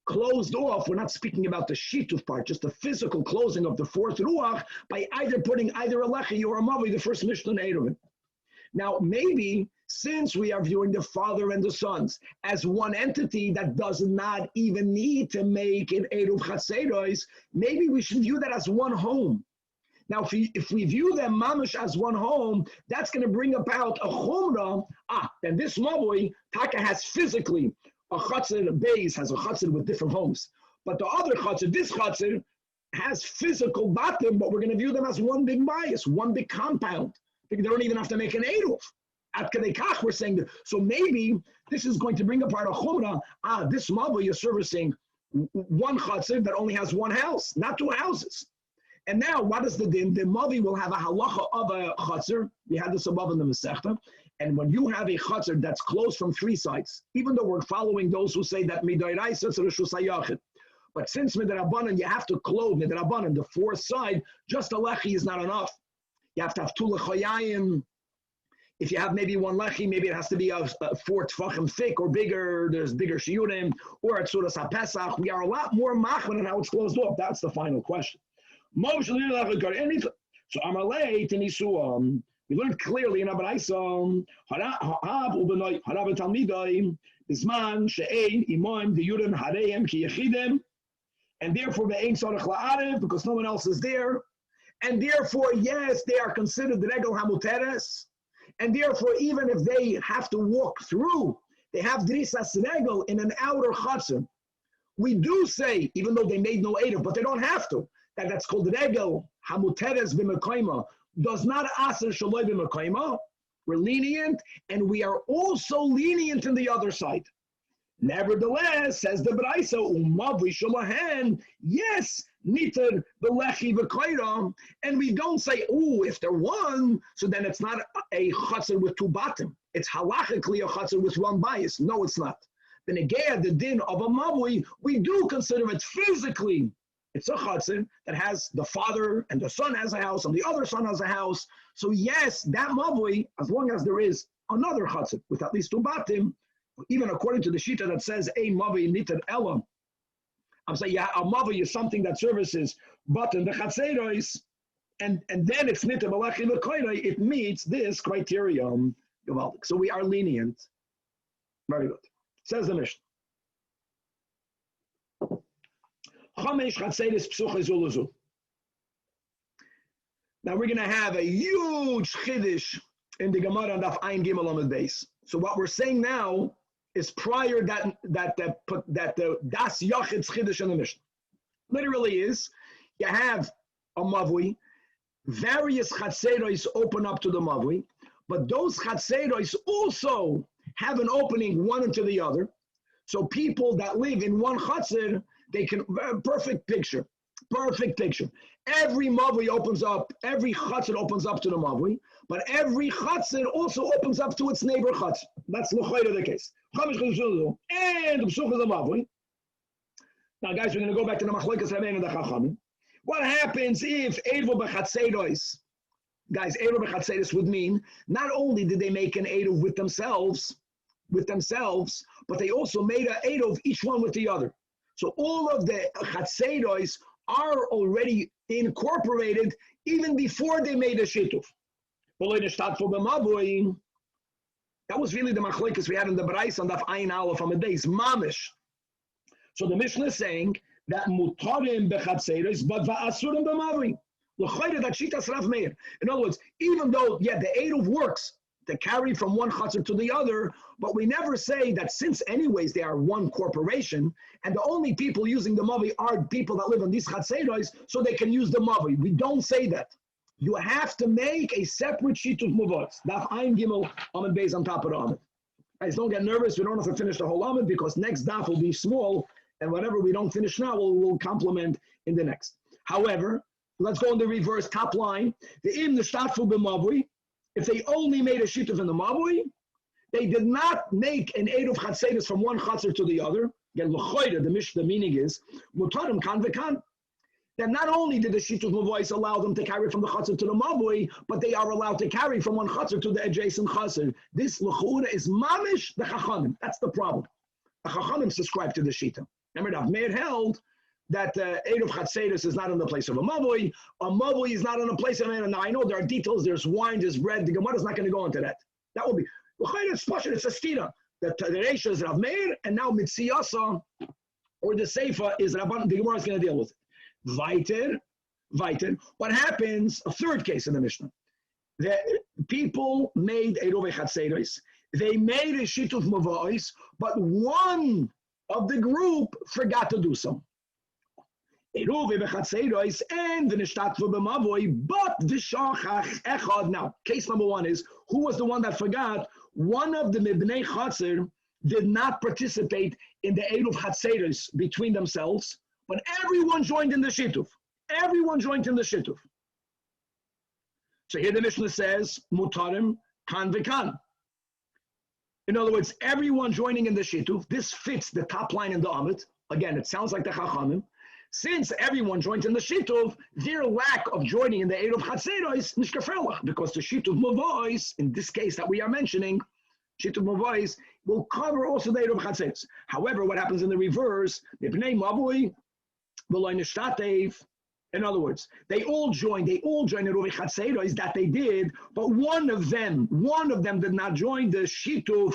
closed off. We're not speaking about the shituf part, just the physical closing of the fourth ruach by either putting either a lechi or a mavui, the first Mishnah in ERUVIN. Now, maybe since we are viewing the father and the sons as one entity that does not even need to make an Eruv Chatzeros, maybe we should view that as one home. Now, if we view them mamish as one home, that's going to bring about a chumrah. And this mavui, Taka has physically a Chatzer base, has a Chatzer with different homes. But the other Chatzer, this Chatzer, has physical batim, but we're going to view them as one big bias, one big compound. They don't even have to make an Eruv. At Kadekach, we're saying that. So maybe this is going to bring apart a chumrah. This mavui is servicing one chatzir that only has one house, not two houses. And now, what is the din? The mavui will have a halacha of a chatzir. We had this above in the Masechta. And when you have a chatzir that's closed from three sides, even though we're following those who say that midoraisa it's reshus hayachid, but since midrabanan you have to close midrabanan the fourth side, just a lechi is not enough. You have to have two lechayim. If you have maybe one lechi, maybe it has to be a 4 tefachim thick or bigger. There's bigger shiurim, or at Suras HaPesach. We are a lot more machman in how it's closed off. That's the final question. So Amalei Tenisuam, we learned clearly in Abraisam, Harav Ubenoi, Harav Talmidai, Bisman, She'ein, Imoim, the Yurim, Hareim, Ki Yechidem, and therefore the Ein Sarach La'arev, because no one else is there. And therefore, yes, they are considered the Regel Hamuteres. And therefore, even if they have to walk through, they have Drisas Regel in an outer Chatzim. We do say, even though they made no Eruv, but they don't have to, that's called Regel Hamuteres B'Mekayma, does not Aser Shaloi B'Mekayma. We're lenient, and we are also lenient in the other side. Nevertheless, says the Braisa, Umavui Shalahan, yes, Niter Belechi V'Koiram, and we don't say, if they're one, so then it's not a chatzir with two batim. It's halachically a chatzir with one bias. No, it's not. The negea, the din of a mavui, we do consider it physically. It's a chatzir that has the father and the son has a house, and the other son has a house. So yes, that mavui, as long as there is another chatzir with at least two batim, even according to the shita that says a mavui niter elam, I'm saying, yeah, a mavui is something that services button the chatzeros, and then it's niter b'lechi v'koirei. It meets this criterion. So we are lenient. Very good. Says the Mishnah. Chamesh chatzeros psucha zuluzu. Now we're going to have a huge chiddush in the Gemara on Daf Ayin Gimel Amud Beis. So what we're saying now is prior that the Das Yachid's chiddush in the Mishnah. Literally is, you have a mavui, various chatzeros open up to the mavui, but those chatzeros also have an opening one into the other. So people that live in one chatzer, they can, perfect picture. Every mavui opens up, every chatzer opens up to the mavui, but every chatzer also opens up to its neighbor chatzer. That's l'chayra the case. And the psuch is a mavui. Now guys, we're going to go back to the machlokes Rabbeinu and the Chachamim. What happens if Eruv b'chatzeros? Guys, Eruv b'chatzeros would mean not only did they make an Eruv with themselves, but they also made an Eruv each one with the other. So all of the chatzeros are already incorporated even before they made a shituf. That was really the machlokes we had in the Brais on Daf Ayin Aleph on the days, mamish. So the Mishnah is saying that mutarim bechatzeros, but va'asurim b'mavui. L'chayre that shitas Rav Meir. In other words, even though, yeah, the Eruv works to carry from one chatzar to the other, but we never say that since anyways they are one corporation, and the only people using the mavui are people that live on these chatzeros, so they can use the mavui. We don't say that. You have to make a separate sheet of mavos. Daf Ayin Gimel Amud Beis on top of the Amud. Guys, don't get nervous. We don't have to finish the whole Amud because next daf will be small, and whatever we don't finish now, we'll complement in the next. However, let's go in the reverse top line. The im nishtatfu b'mavui. If they only made a shituf in the mavui, they did not make an eruv chatzeros from one chatzar to the other. Again, l'choyre, the meaning is mutarim kan v'kan. Then not only did the shituf mavui allow them to carry from the chatzar to the mavui, but they are allowed to carry from one chatzar to the adjacent chatzar. This l'choyre is mamish the chachamim. That's the problem. The chachamim subscribe to the shita. Remember, Rav Meir held that Eruv Chatzeros is not in the place of a mavui is not in the place of a. Now I know there are details, there's wine, there's bread, the Gemara is not going to go into that. That will be, it's a stira. The Reisha is Rav Meir, and now Mitziyasa, or the Seifa is Rabban, the Gemara is going to deal with it. Weiter. What happens, a third case in the Mishnah. The people made Eruv Chatzeros, they made a shituf mavais, but one of the group forgot to do so. Now, case number one is, who was the one that forgot? One of the Mibnei Chatzir did not participate in the Eruv Chatzeros between themselves, but everyone joined in the Shituf. So here the Mishnah says, Mutarim kan v'kan. In other words, everyone joining in the Shituf, this fits the top line in the Amud. Again, it sounds like the Chachamim. Since everyone joined in the Shituf, their lack of joining in the Eruv Chatzeros nishkafelach, because the Shituf Mavos, in this case that we are mentioning, Shituf Mavos, will cover also the Eruv Chatzeros. However, what happens in the reverse, Mibnei Mavui, V'lo nishtatev. In other words, they all joined Eruv Chatzeros that they did, but one of them did not join the Shituf.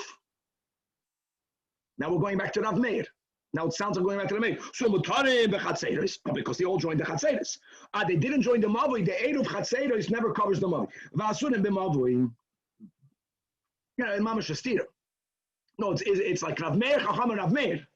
Now we're going back to Rav Meir. Now it sounds like going back to the Meir. So mutarim bechatzeros, because they all joined the chatzeros. They didn't join the mavui. The Eruv Chatzeros never covers the mavui. V'asurim b'mavui. In mamash stira. No, it's like Rav Meir, Chacham, and Rav Meir.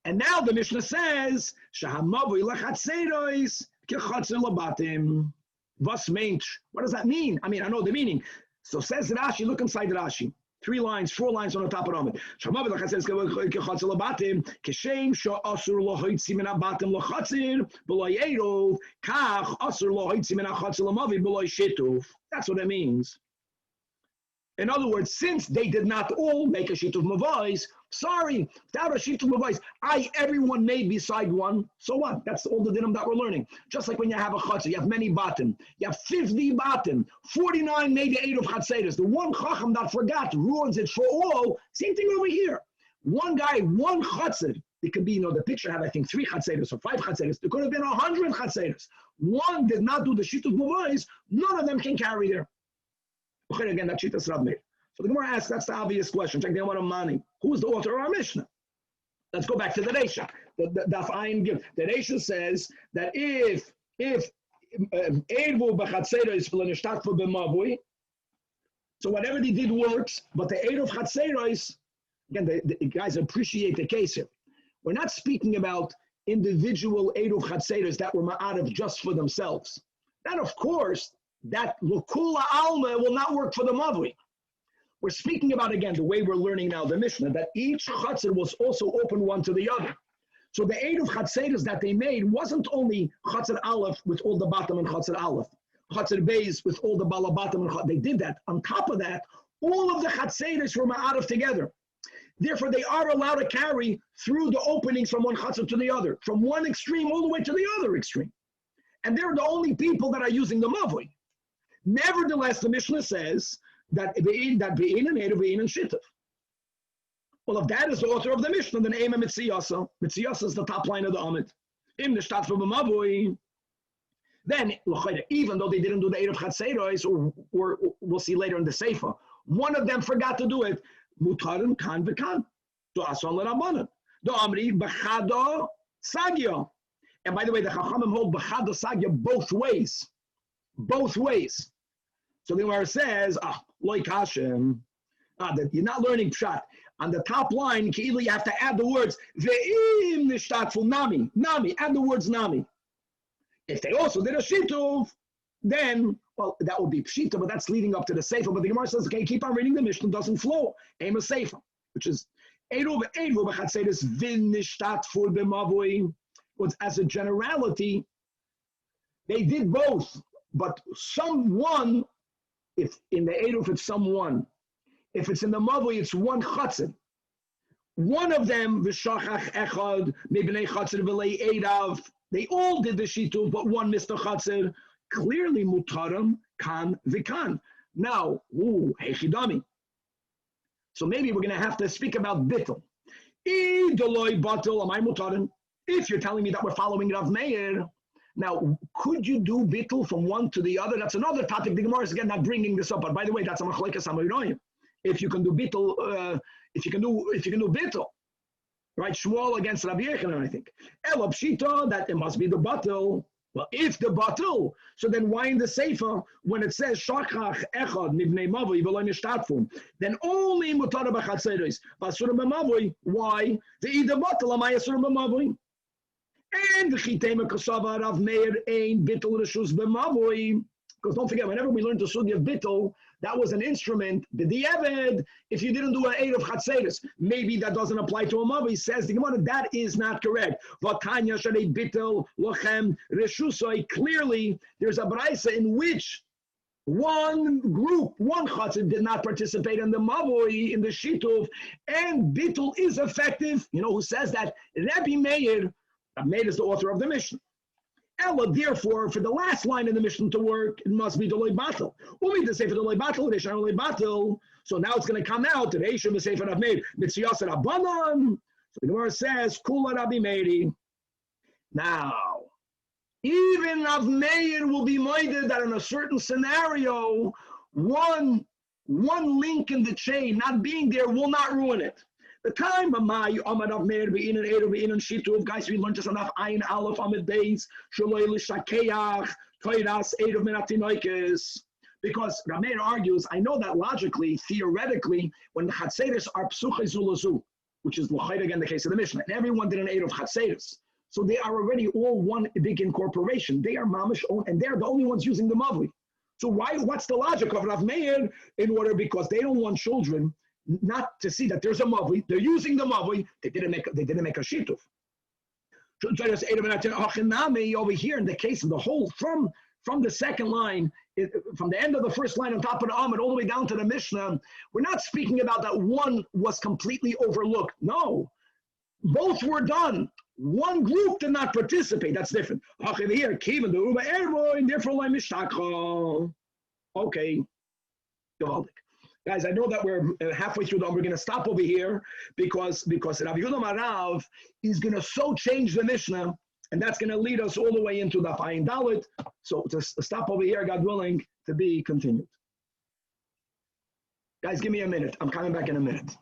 And now the Mishnah says shahamavui lachatzeros kechatzer labatim. Was meint? What does that mean? I mean, I know the meaning. So says Rashi. Look inside Rashi. 3 lines, 4 lines on the top of the Amid. That's what it means. In other words, since they did not all make a sheet of mavais, sorry, without a sheet of mavais, everyone made beside one. So what? That's all the dinim that we're learning. Just like when you have a chatzah, you have many batim. You have 50 batim. 49 made the Eruv Chatzeros. The one chacham that forgot ruins it for all. Same thing over here. One guy, one chatzah. It could be, the picture had, I think, 3 chatzeros or 5 chatzeros. There could have been 100 chatzeros. One did not do the sheet of mavais. None of them can carry there. Again, that Shitas Rav Meir. So the Gemara asks, that's the obvious question. Check the Gemara Mani. Who is the author of our Mishnah? Let's go back to the Reisha. The Daf Ayin Gimel. The Reisha says that if So whatever they did works, but the Eruv Chatzeros, again, the guys appreciate the case here. We're not speaking about individual Eruv Chatzeros that were ma'arav just for themselves. That, of course, that L'Kula Alma will not work for the Mavui. We're speaking about, again, the way we're learning now the Mishnah, that each Chatzer was also open one to the other. So the Eruv Chatzeros that they made wasn't only Chatzer Aleph with all the bottom and Chatzer Aleph, Chatzer Beis with all the balabatim, and they did that. On top of that, all of the Chatzeros were ma'arav together. Therefore, they are allowed to carry through the openings from one Chatzer to the other, from one extreme all the way to the other extreme. And they're the only people that are using the Mavui. Nevertheless, the Mishnah says that Be'in and Eruv, Be'in and Shituf. Well, if that is the author of the Mishnah, then Ema Mitziyasa. Mitziyasa is the top line of the Amid. Im Nishtat for Mavui. Then, even though they didn't do the Eruv Chatzeros, or we'll see later in the Sefer, one of them forgot to do it. Mutarim kan v'kan. To asan l'rabbanan. Do amri b'chado sagya. And by the way, the Chachamim hold b'chado sagya both ways. Both ways. So the Gemara says, loy kashem. That you're not learning pshat. On the top line, you have to add the words ve'im nishtatfu nami. Nami. Add the words nami. If they also did a shituv, then, well, that would be pshita, but that's leading up to the sefer. But the Gemara says, okay, keep on reading the Mishnah, doesn't flow. Aim a sefer, which is eruv b'chatzeres vin nishtatfu b'mavui. As a generality, they did both, but someone, if in the eruv it's someone, if it's in the mavui, it's one chatzin. One of them, v'shachach echad mibnei chatzir v'lei edav. They all did the shituv, but one missed the chatzir. Clearly, mutaram kan v'kan. Now, hechidami. So maybe we're going to have to speak about bittul. Idoloi batul amay mutarim. If you're telling me that we're following Rav Meir, now could you do bittul from one to the other? That's another topic. The Gemara is again not bringing this up, but by the way, that's a machlekes hamoyroyim. If you can do bittul, if you can do bittul. Right, Shmuel against Rabbi Yechanan, I think. Ela pshita, that it must be the batul. Well, if the batul, so then why in the sefer when it says shachach echad mibnei mavui v'lo nishtatfu, then only mutara b'chatzeros, basura b'mavui? Why? The either batul amay asura b'mavui. And the chitema kasava Rav Meir ein bittul reshus b'mavui. Because don't forget, whenever we learn the sugya of bittul, that was an instrument. B'di'eved, if you didn't do an eruv chatzeros, maybe that doesn't apply to a mavi. Says the Gemara, that is not correct. V'tanya shalei bittul lochem reshusoi. Clearly, there's a braysa in which one group, one chatzir, did not participate in the mavoi, in the shituv, and bittul is effective. You know who says that? Rabbi Meir. Rabbi Meir is the author of the Mishnah. Ella, therefore, for the last line in the Mishnah to work, it must be Doloi Batel. Only to say for Doloi Batel, Reisha Doloi Batel. So now it's going to come out. Reisha Sefer Rav Meir, Mitziyas Rabbanan. So the Gemara says, Kula Rabbi Meiri. Now, even Rav Meir will be minded that in a certain scenario, one link in the chain not being there will not ruin it. The time of my Amad of Meir bein and Eruv bein and Shituv, guys, we learned just enough Ayin Aleph Amid Beis Shaloi Lishakeach Toiras Eruv Menatinoikes. Because Rameir argues, I know that logically, theoretically, when the Chatzeris are Psuche Zulazu, which is L'chayr again the case of the Mishnah, and everyone did an Eruv Chatzeris, so they are already all one big incorporation. They are mamish own, and they're the only ones using the Mavli. So what's the logic of Rav Meir? In order, because they don't want children not to see that there's a mavli, they're using the mavli. They didn't make a shituf. Over here in the case of the whole from the second line, from the end of the first line on top of the Amud all the way down to the Mishnah, we're not speaking about that one was completely overlooked. No, both were done. One group did not participate. That's different. Okay. Guys, I know that we're halfway through, we're going to stop over here because Rav Yehuda Marav is going to so change the Mishnah, and that's going to lead us all the way into the Ayin Dalit. So to stop over here, God willing, to be continued. Guys, give me a minute. I'm coming back in a minute.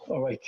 All right.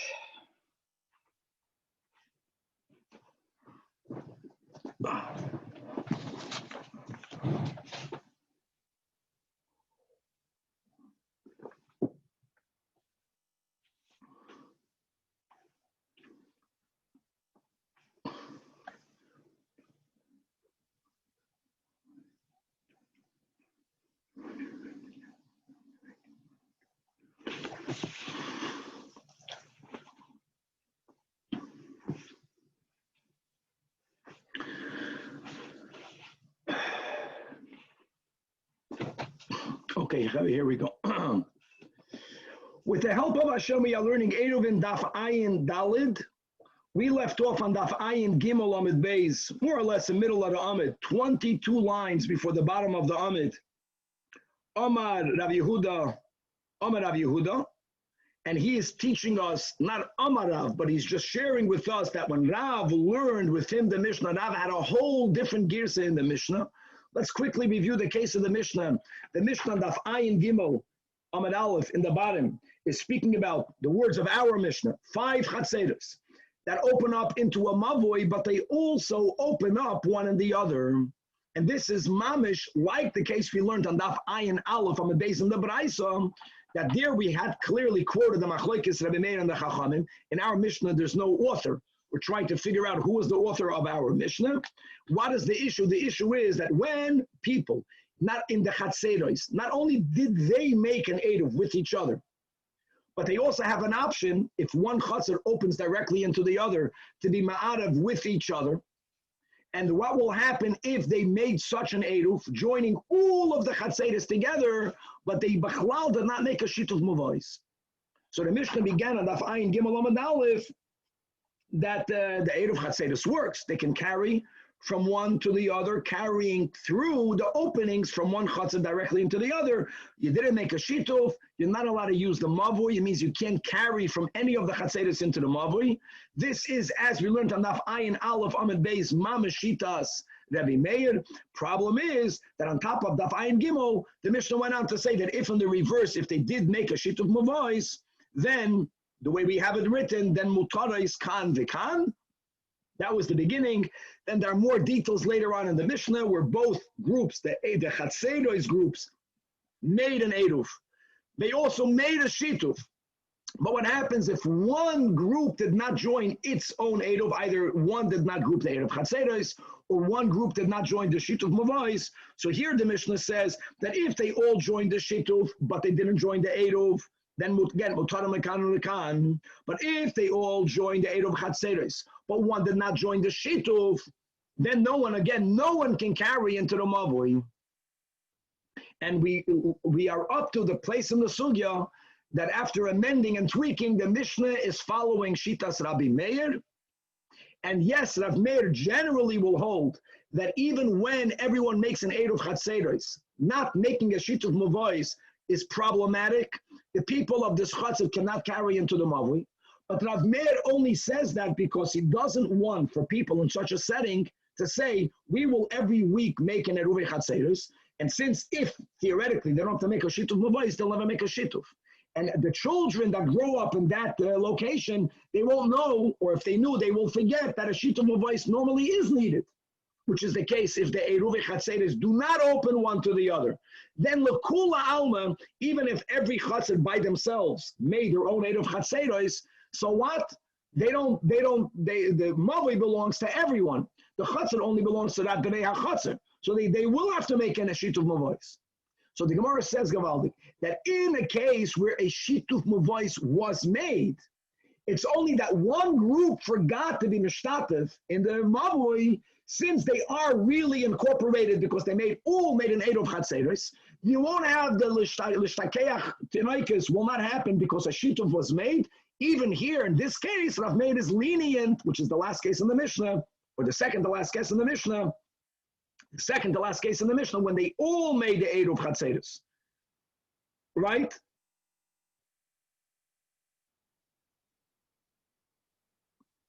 Okay, here we go. With the help of Hashem, we are learning ERUVIN Daf Ayin Dalid. We left off on Daf Ayin Gimel Amid Beis, more or less the middle of the Amid, 22 lines before the bottom of the Amid. Omar Rav Yehuda, and he is teaching us, not Omar Rav, but he's just sharing with us that when Rav learned with him the Mishnah, Rav had a whole different girsa in the Mishnah. Let's quickly review the case of the Mishnah. The Mishnah Daf Ayin Gimel Amid Aleph in the bottom is speaking about the words of our Mishnah, 5 chatzeros that open up into a mavoi, but they also open up one and the other. And this is mamish, like the case we learned on Daf Ayin Aleph on the base in the Braisa, that there we had clearly quoted the Machlokes Rabbi Meir and the Chachamim. In our Mishnah, there's no author. We're trying to figure out who is the author of our Mishnah. What is the issue? The issue is that when people, not in the chatzeros, not only did they make an eruv with each other, but they also have an option, if one chatzer opens directly into the other, to be ma'arav with each other. And what will happen if they made such an eruv, joining all of the chatzeros together, but they b'chlal did not make a shituf muvais. So the Mishnah began on Daf Ayin Gimel Amid Aleph that the eruv chatzeros works. They can carry from one to the other, carrying through the openings from one chatzer directly into the other. You didn't make a shituf. You're not allowed to use the mavui. It means you can't carry from any of the chatzeros into the mavui. This is, as we learned on Daf Ayin Aleph Amid Beis, Mamashitas Rabbi Meir. Problem is that on top of Daf Ayin Gimel, the Mishnah went on to say that if in the reverse, if they did make a shituf mavais, then the way we have it written, then mutara is kan v'kan. That was the beginning. Then there are more details later on in the Mishnah where both groups, the chatzeros groups, made an eruv. They also made a shituf. But what happens if one group did not join its own eruv, either one did not group the eruv chatzeros, or one group did not join the shituf mavais? So here the Mishnah says that if they all joined the shituf, but they didn't join the eruv, then again, mutaram lekan. But if they all joined the eruv chatzeros, but one did not join the shituf, then no one can carry into the mavui. And we are up to the place in the sugya that after amending and tweaking, the Mishnah is following Shitas Rabbi Meir. And yes, Rav Meir generally will hold that even when everyone makes an eruv chatzeros, not making a shituf mavais is problematic. The people of this chatzer cannot carry into the mavui. But Rav Meir only says that because he doesn't want for people in such a setting to say, we will every week make an eruv chatzeros. And since if theoretically they don't have to make a shituf mavais, they'll never make a shituf. And the children that grow up in that location, they won't know, or if they knew, they will forget that a shituf mavais normally is needed, which is the case if the eruv chatzeros do not open one to the other. Then lekula alma, even if every chatzer by themselves made their own eruv chatzeros, so what? The mavui belongs to everyone. The chatzer only belongs to that b'nei ha-chatzer. So they will have to make an shituf mavais. So the Gemara says, Gavaldik, that in a case where a shituf mavais was made, it's only that one group forgot to be mishtatev in the mavui, since they are really incorporated because they all made an eruv chatzeros. You won't have the lishtakeach tinaikas will not happen because a shituf was made. Even here, in this case, Rav Meir is lenient, which is the last case in the Mishnah, or the second to last case in the Mishnah. The second to last case in the Mishnah, when they all made the eruv chatzeros. Right?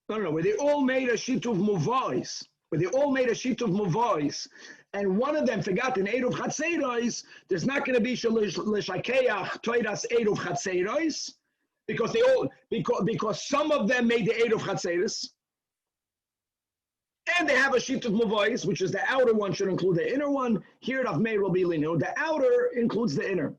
No, where they all made a shituf muvais. where they all made a sheet of mavois, and one of them forgot an Eruv Chatzeros, there's not going to be L'Shakeach Toiras Eruv Chatzeros, because some of them made the Eruv Chatzeros, and they have a sheet of mavois, which is the outer one should include the inner one. Here, Rav Meir will be linear. The outer includes the inner.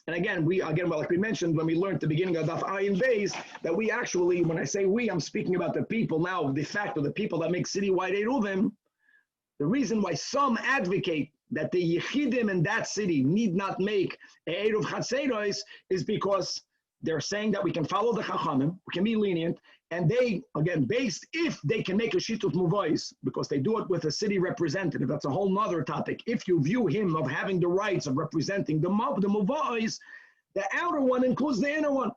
And again, like we mentioned when we learned at the beginning of Daf Ayin Beis, that we actually, when I say we, I'm speaking about the people now, de facto, the people that make citywide Eruvim. The reason why some advocate that the Yechidim in that city need not make a Eruv Chatzeros is because they're saying that we can follow the Chachamim, we can be lenient, and they, again, based if they can make a sheet of mavois, because they do it with a city representative, that's a whole nother topic. If you view him of having the rights of representing the mavois, the outer one includes the inner one.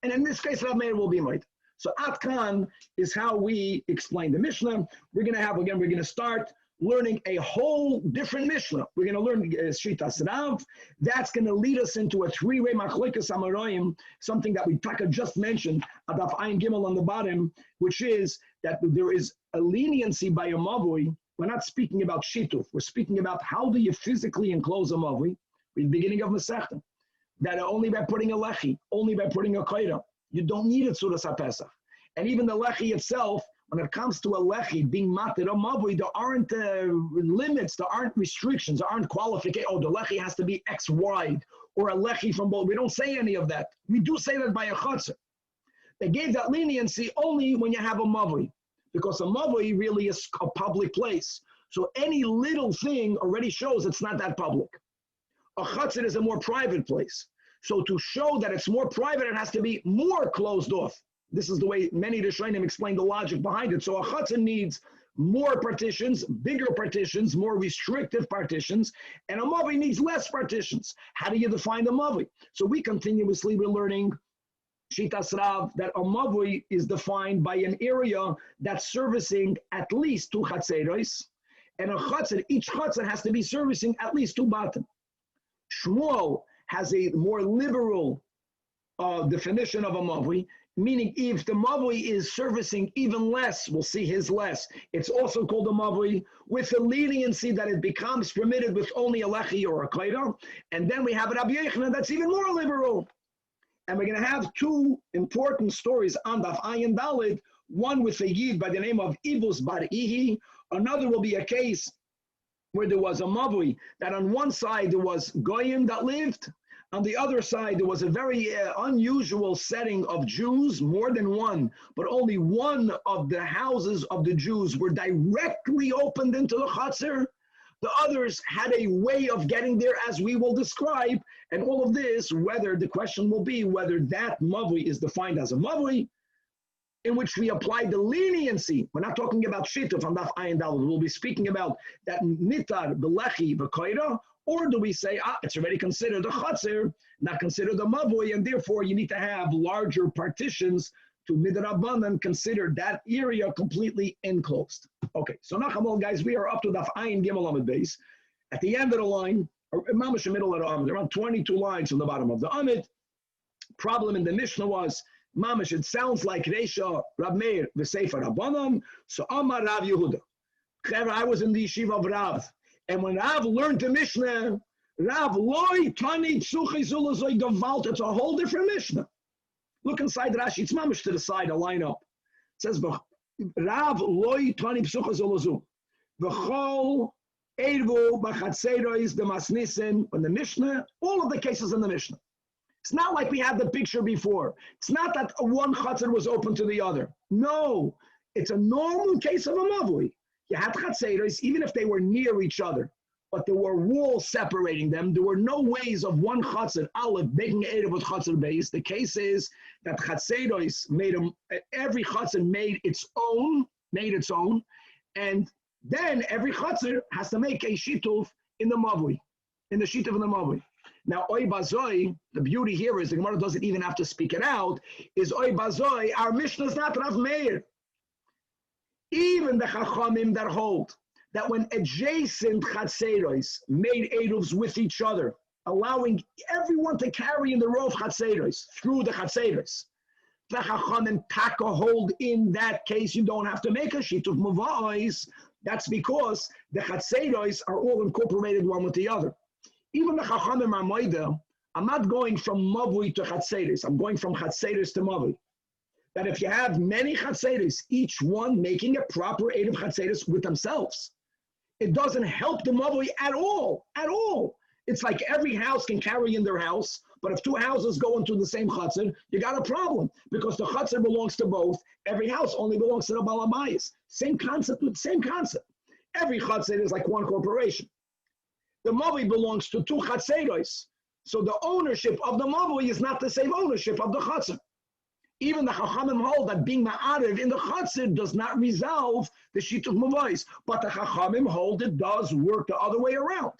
And in this case, Rav Meir will be right. So Atkan is how we explain the Mishnah. We're going to have, again, we're going to start learning a whole different Mishnah. We're going to learn Shitas Rav. That's going to lead us into a three-way Machlokas Amoraim, something that we Taka just mentioned, Adaf Ayin Gimel on the bottom, which is that there is a leniency by a Mavui. We're not speaking about Shituf. We're speaking about how do you physically enclose a Mavui, the beginning of Masechta, that only by putting a Lechi, only by putting a Koira. You don't need it Sudas HaPesach. And even the Lechi itself, when it comes to a lechi being matir or mavui, there aren't limits, there aren't restrictions, there aren't qualifications. Oh, the lechi has to be X wide, or a lechi from both. We don't say any of that. We do say that by a chutzah. They gave that leniency only when you have a mavui, because a mavui really is a public place. So any little thing already shows it's not that public. A chutzah is a more private place. So to show that it's more private, it has to be more closed off. This is the way many Rishonim explain the logic behind it. So a chutzah needs more partitions, bigger partitions, more restrictive partitions, and a mavi needs less partitions. How do you define the mavi? So we continuously were learning Shitas Rav that a mavi is defined by an area that's servicing at least 2 chatzeros, and a chutzah, each chutzah has to be servicing at least 2 batim. Shmuel has a more liberal definition of a mavi, meaning if the mavui is servicing even less, we'll see his less, it's also called a mavui, with the leniency that it becomes permitted with only a lechi or a koira. And then we have Rabbi Yochanan that's even more liberal. And we're going to have 2 important stories on Daf Ayin Dalid, one with a yid by the name of Ivus Bar Ihi. Another will be a case where there was a mavui, that on one side there was goyim that lived, on the other side, there was a very unusual setting of Jews, more than one, but only one of the houses of the Jews were directly opened into the Chatzar. The others had a way of getting there, as we will describe. And all of this, whether the question will be whether that mavui is defined as a mavui, in which we apply the leniency. We're not talking about shituf on Daf Ayin Daled. We'll be speaking about that nitar, the lechi, the koira. Or do we say, it's already considered a chatzir, not considered a mavui, and therefore you need to have larger partitions to midrabanan consider that area completely enclosed. Okay, so nachamol, guys, we are up to Daf Ayin Gimel Amid Beis. At the end of the line, or mamash middle of the Amid, around 22 lines from the bottom of the Amid. Problem in the Mishnah was, mamash, it sounds like Reisha, Rab Meir, V'Sefer Rabbanan, so Amar Rav Yehuda. I was in the yeshiva of Rav. And when Rav learned the Mishnah, Rav loy tani tzuchi zulazoi gavalt. It's a whole different Mishnah. Look inside Rashi. It's mamish to the side, a line up. It says, Rav loy tani tzuchi zulazu. V'chol ervu b'chatzerois demasnisen. In the Mishnah, all of the cases in the Mishnah. It's not like we had the picture before. It's not that one chatzar was open to the other. No, it's a normal case of a mavui. You had chatzeros, even if they were near each other, but there were walls separating them. There were no ways of one chatzar aleph making erev with chatzar base. The case is that chatzeros made them. Every chatzar made its own, and then every chatzar has to make a shituf in the mavui, in the shituf in the mavui. Now, oy bazoi, the beauty here is the Gemara doesn't even have to speak it out. Is oy bazoi? Our Mishnah is not Rav Meir. Even the Chachamim that hold that when adjacent Chatzeros made Eruvs with each other, allowing everyone to carry in the row of Chatzeros through the Chatzeros, the Chachamim taka hold in that case, you don't have to make a shituf mavais. That's because the Chatzeros are all incorporated one with the other. Even the Chachamim are moida. I'm not going from Mavui to Chatzeros. I'm going from Chatzeros to Mavui. That if you have many Chatzeros, each one making a proper eight of Chatzeros with themselves, it doesn't help the Mavui at all, at all. It's like every house can carry in their house, but if two houses go into the same Chatzer, you got a problem because the Chatzer belongs to both. Every house only belongs to the Balabayas. Same concept with same concept. Every Chatzer is like one corporation. The Mavui belongs to two Chatzeros. So the ownership of the Mavui is not the same ownership of the Chatzer. Even the Chachamim hold that being Ma'arev in the Chatzer does not resolve the Shituf Mavais. But the Chachamim hold it does work the other way around.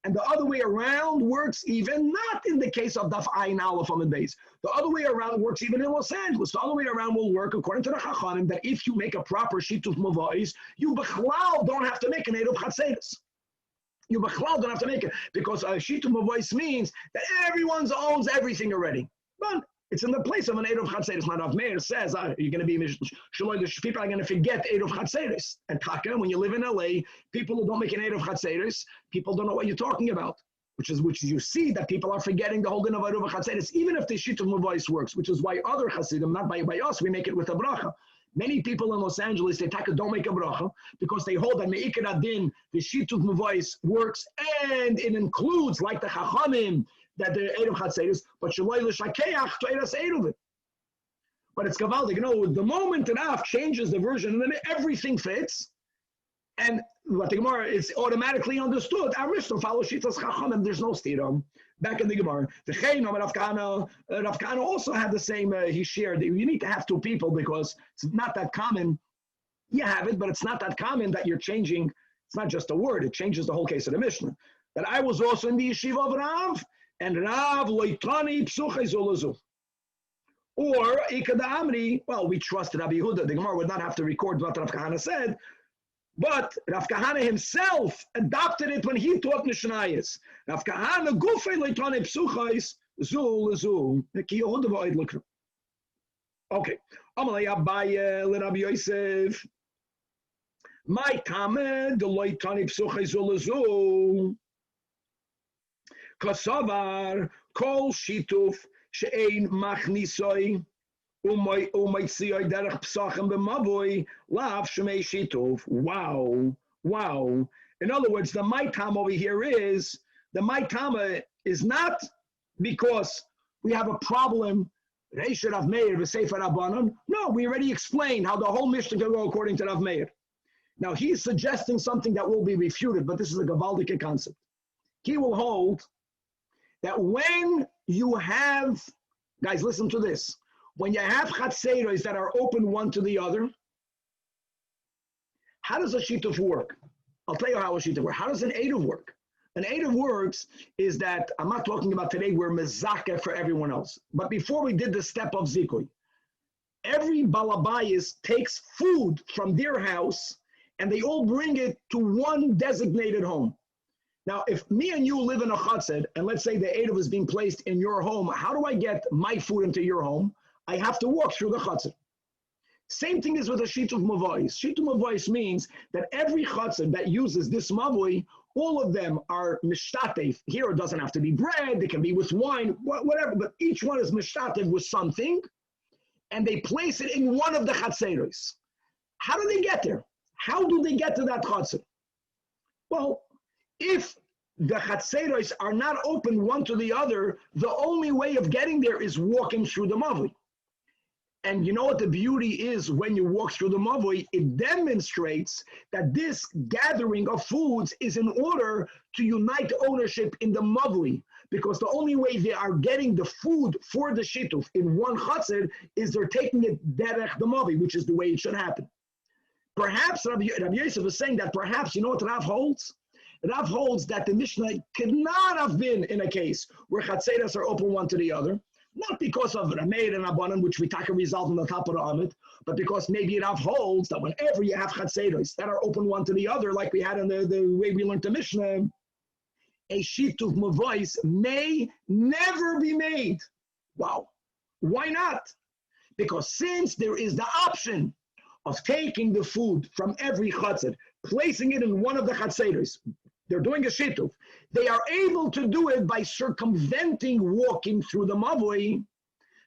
And the other way around works even not in the case of Daf Ayin Aleph Amud Beis. The other way around works even in Los Angeles. The other way around will work according to the Chachamim that if you make a proper Shituf Mavais, you Bechlal don't have to make an Eid of Chatzeres. You Bechlal don't have to make it because a Shituf Mavais means that everyone owns everything already. But it's in the place of an Eid of Chatzeres. Now, Rav Meir says, you're going to be, people are going to forget Eid of Chatzeres. And Taka, when you live in LA, people who don't make an Eid of Chatzeres, people don't know what you're talking about. Which is you see that people are forgetting the whole din of Eid of Chatzeres, even if the Shituf Mavais works, which is why other Hasidim, not by us, we make it with a bracha. Many people in Los Angeles, they don't make a bracha because they hold that Me'ikad Adin, the Shituf Mavais works, and it includes, like the Chachamim, that the Eid of Chatzeres, but Shaloi L'Shakeach to Eiras ERUVIN. But it's Gavaldik. You know, the moment an Af changes the version, and then everything fits, and what the Gemara is automatically understood. Our Mishnah follows Shitas Chachamim. There's no stiram. Back in the Gemara, the Chaim Rav Kahana also had the same. He shared. You need to have two people because it's not that common. You have it, but it's not that common that you're changing. It's not just a word; it changes the whole case of the Mishnah. That I was also in the yeshiva of Rav. And Rav loitani psuchei zolazu. Or Ikad Amri, well, we trust Rabbi Yehuda. The Gemara would not have to record what Rav Kahana said, but Rav Kahana himself adopted it when he taught Mishnayos. Rav Kahana gufei loitani psuchei zolazu. Ki Yehuda v'oid l'kru. Okay. Amalei Abaye l'Rabbi Yosef. My tamed the loitani psuchei zolazu. Kasavar kol shituf she'ein machnisoi u'moitzioi derech psachim b'mavoi lav shemei shituf. Wow. In other words, the maitam over here is, the maitama is not because we have a problem, Reisha Rav Meir v'Sefer Rabbanon. No, we already explained how the whole Mishnah can go according to Rav Meir. Now he's suggesting something that will be refuted, but this is a Gavaldic concept. He will hold that when you have, guys, listen to this. When you have chatzeros that are open one to the other, how does a shituf work? I'll tell you how a shituf works. How does an eruv work? An eruv works is that, I'm not talking about today, we're mezakeh for everyone else. But before we did the step of zikui, every balabayis takes food from their house and they all bring it to one designated home. Now, if me and you live in a chutzed, and let's say the eruv is being placed in your home, how do I get my food into your home? I have to walk through the chutzed. Same thing is with a shituf mavais. Shituf mavais means that every chutzed that uses this mavoi, all of them are mishtatev. Here it doesn't have to be bread, it can be with wine, whatever, but each one is mishtatev with something, and they place it in one of the chatzeros. How do they get there? How do they get to that chutzed? Well, if the chatzeros are not open one to the other, the only way of getting there is walking through the mavoi. And you know what the beauty is when you walk through the mavoi? It demonstrates that this gathering of foods is in order to unite ownership in the mavoi. Because the only way they are getting the food for the shituf in one chatzer is they're taking it derech the mavoi, which is the way it should happen. Perhaps Rabbi Yosef is saying that perhaps, you know what Rav holds? Rav holds that the Mishnah could not have been in a case where chatzeros are open one to the other, not because of Rameir and Abanan, which we take a result on the top of the Amid, but because maybe Rav holds that whenever you have chatzeros that are open one to the other, like we had in the way we learned the Mishnah, a shituf mavais may never be made. Wow. Why not? Because since there is the option of taking the food from every chatzar, placing it in one of the chatzeros, they're doing a shituf, they are able to do it by circumventing walking through the mavoi.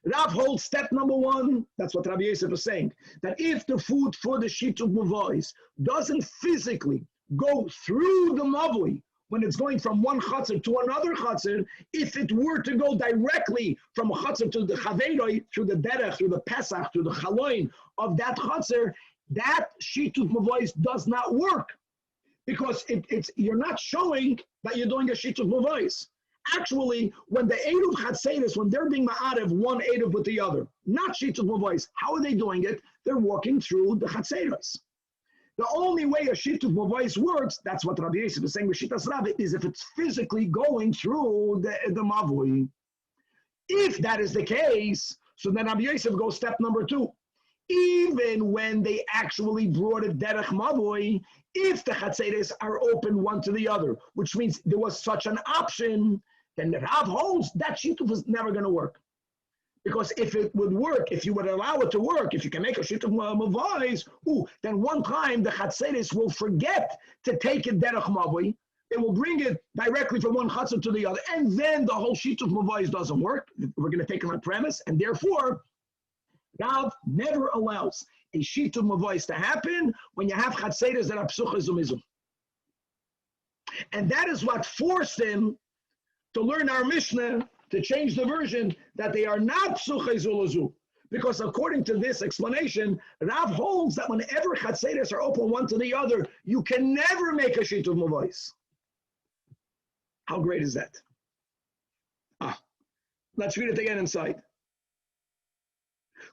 Rav holds step number one, that's what Rabbi Yosef is saying, that if the food for the shituf mavois doesn't physically go through the mavoi, when it's going from one chatzar to another chatzar, if it were to go directly from a chatzar to the chaveroi, through the derech, through the pesach, through the chaloin of that chatzar, that shituf mavois does not work. Because you're not showing that you're doing a shituf mavois. Actually, when the eruv chatzeres, when they're being ma'arev one eruv with the other, not shituf mavois, how are they doing it? They're walking through the chatzeres. The only way a shituf mavois works, that's what Rabbi Yosef is saying with Shitas Rav, is if it's physically going through the mavoi. If that is the case, so then Rabbi Yosef goes step number two. Even when they actually brought it derech mavoi, if the chatzeres are open one to the other, which means there was such an option, then the Rav holds that shituf is never going to work. Because if it would work, if you would allow it to work, if you can make a shituf mavois, then one time the chatzeres will forget to take it derech mavoi. They will bring it directly from one chatzar to the other, and then the whole shituf mavois doesn't work. We're going to take it on premise, and therefore, Rav never allows a shituf mavois to happen when you have chatzeres that are psuchas umizum. And that is what forced him to learn our Mishnah, to change the version that they are not psuchas ulazu. Because according to this explanation, Rav holds that whenever chatzeres are open one to the other, you can never make a shituf mavois. How great is that? Let's read it again inside.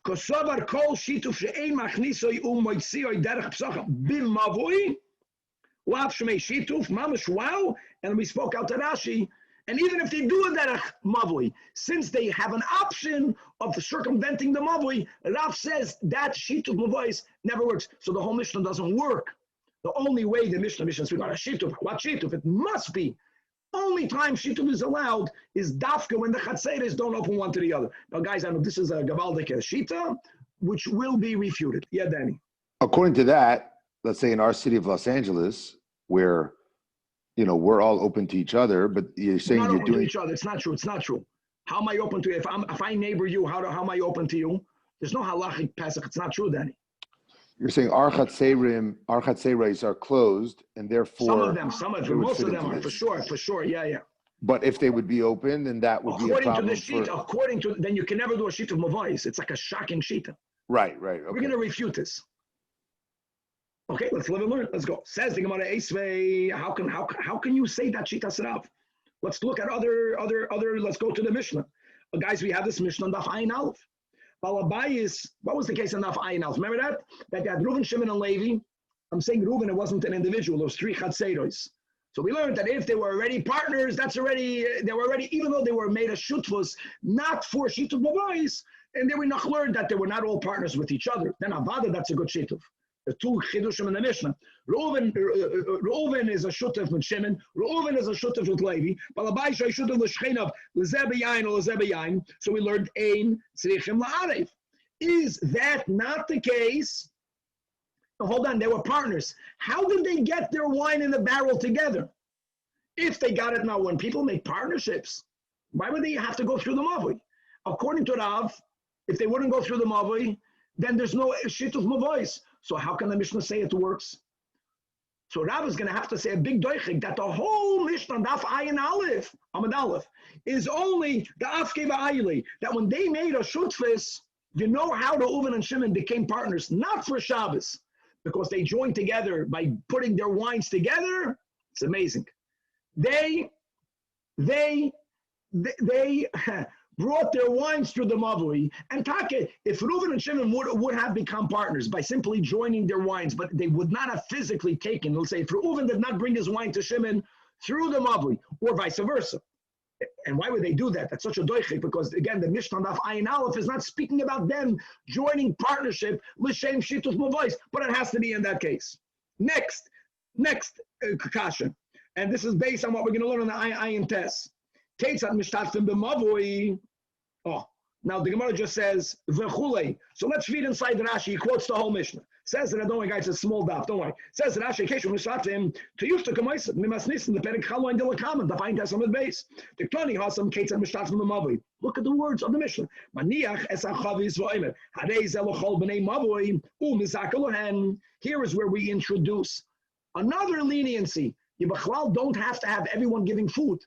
Kosovar kol shituf she'ein machnisoi u'moitzioi derech psacha b'mavoi lav shmei shituf mamash wow. And we spoke out to Rashi. And even if they do a derech mavoi, since they have an option of circumventing the mavoi, Rav says that shituf mavois never works. So the whole Mishnah doesn't work. The only way the Mishnah speaks about a shituf, what shituf? It must be. Only time shituf is allowed is dafka when the chatzeres don't open one to the other. Now, guys, I know this is a gavaldik shita, which will be refuted. Yeah, Danny. According to that, let's say in our city of Los Angeles, where we're all open to each other, but you're saying we're not you're open doing to each other. It's not true. It's not true. How am I open to you? If I neighbor you, how am I open to you? There's no halachic pesach. It's not true, Danny. You're saying our chatzeres are closed, and therefore some of them, most of them are for sure. Yeah. But if they would be open, then that would be a problem. According to then you can never do a sheet of mavois. It's like a shocking shita. Right. Okay. We're going to refute this. Okay, let's live and learn. Let's go. Says the Gemara Esvei. How can you say that shita serav? Let's look at other. Let's go to the Mishnah. Guys, we have this Mishnah on Daf Ayin Aleph. Balabayis, what was the case on Daf Ayin Aleph? Remember that? That they had Reuven, Shimon, and Levi. I'm saying Reuven, it wasn't an individual. Those three chatzeros. So we learned that if they were already partners, they were already, even though they were made of shutfos, not for shituf mavois, and they were not learned that they were not all partners with each other. Then avada, that's a good shituf. The two chidushim in the Mishnah. Reuven is a shutuf with Shimon. Reuven is a shutuf with Levi. Balabai shoy shutuf l'shcheinav l'zebeyayin or l'zebeyayin. So we learned ein tzrichim la'aref. Is that not the case? Now, hold on, they were partners. How did they get their wine in the barrel together? If they got it now, when people make partnerships, why would they have to go through the mavoi? According to Rav, if they wouldn't go through the mavoi, then there's no shituf mavois. So how can the Mishnah say it works? So Rav is going to have to say a big doichik that the whole Mishnah, Daf Ayin Aleph, Amud Aleph, is only the Afkei V'Ayili, that when they made a shutfis, you know how the Reuven and Shimon became partners, not for Shabbos, because they joined together by putting their wines together. It's amazing. They brought their wines through the Mavui. And Take, if Reuven and Shimon would have become partners by simply joining their wines, but they would not have physically taken, let's say, if Reuven did not bring his wine to Shimon through the Mavui, or vice versa. And why would they do that? That's such a doichik, because again, the Mishnah of Ayin Aleph is not speaking about them joining partnership, l'shem shituf mavois, but it has to be in that case. Next kasha, and this is based on what we're going to learn on the Ayin test. Now Now the Gemara just says v'chulei. So let's read inside the Rashi. He quotes the whole Mishnah. Says that, don't worry, guys, it's a small daf. Don't worry. Says that Rashi Keshu Mishatim to use to Kamaisit Mimasnis in the Perik Chalo and Dilakaman the fine Tessamid base. The Klani Hasam Kates and Mishtat from the Mavui. Look at the words of the Mishnah. Maniach esachavis v'oimer Hadei zelochol b'nei Mavui u'mizakalohen. Here is where we introduce another leniency. You don't have to have everyone giving food.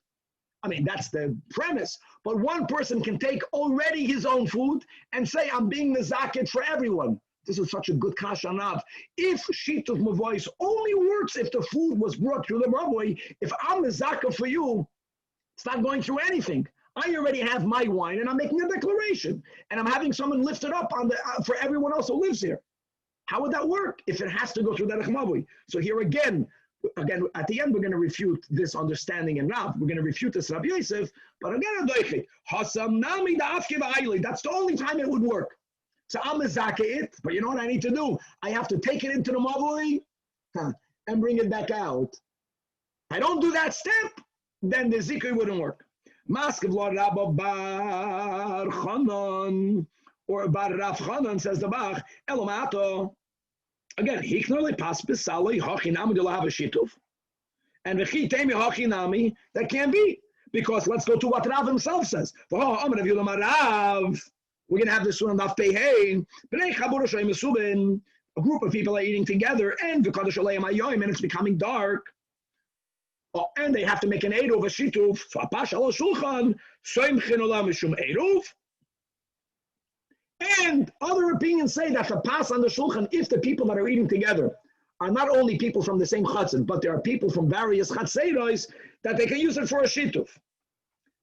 I mean, that's the premise. But one person can take already his own food and say, I'm being mezaked for everyone. This is such a good kasha nav. If sheet of mavois only works if the food was brought through the mavoy, if I'm mezaked for you, it's not going through anything. I already have my wine and I'm making a declaration. And I'm having someone lift it up on the for everyone else who lives here. How would that work if it has to go through that mavoy? So here again, at the end, we're going to refute this understanding in Rav. We're going to refute this Rabbi Yosef. But again, that's the only time it would work. So I'm a it, but you know what I need to do? I have to take it into the mavui and bring it back out. I don't do that step, then the zikr wouldn't work. Maskiv Lord Rabba Bar Chanan or Bar Rav Chanan says the Bach Elomato. Again, hiknole pas besali hachinami you'll have a shituf, and v'chitemi hachinami that can't be because let's go to what Rav himself says. We're gonna have this one on Daf Pei. A group of people are eating together, and and it's becoming dark. Oh, and they have to make an eruv, a shituf. And other opinions say that the pass on the shulchan, if the people that are eating together are not only people from the same chatzin, but there are people from various chatzeros, that they can use it for a shituf.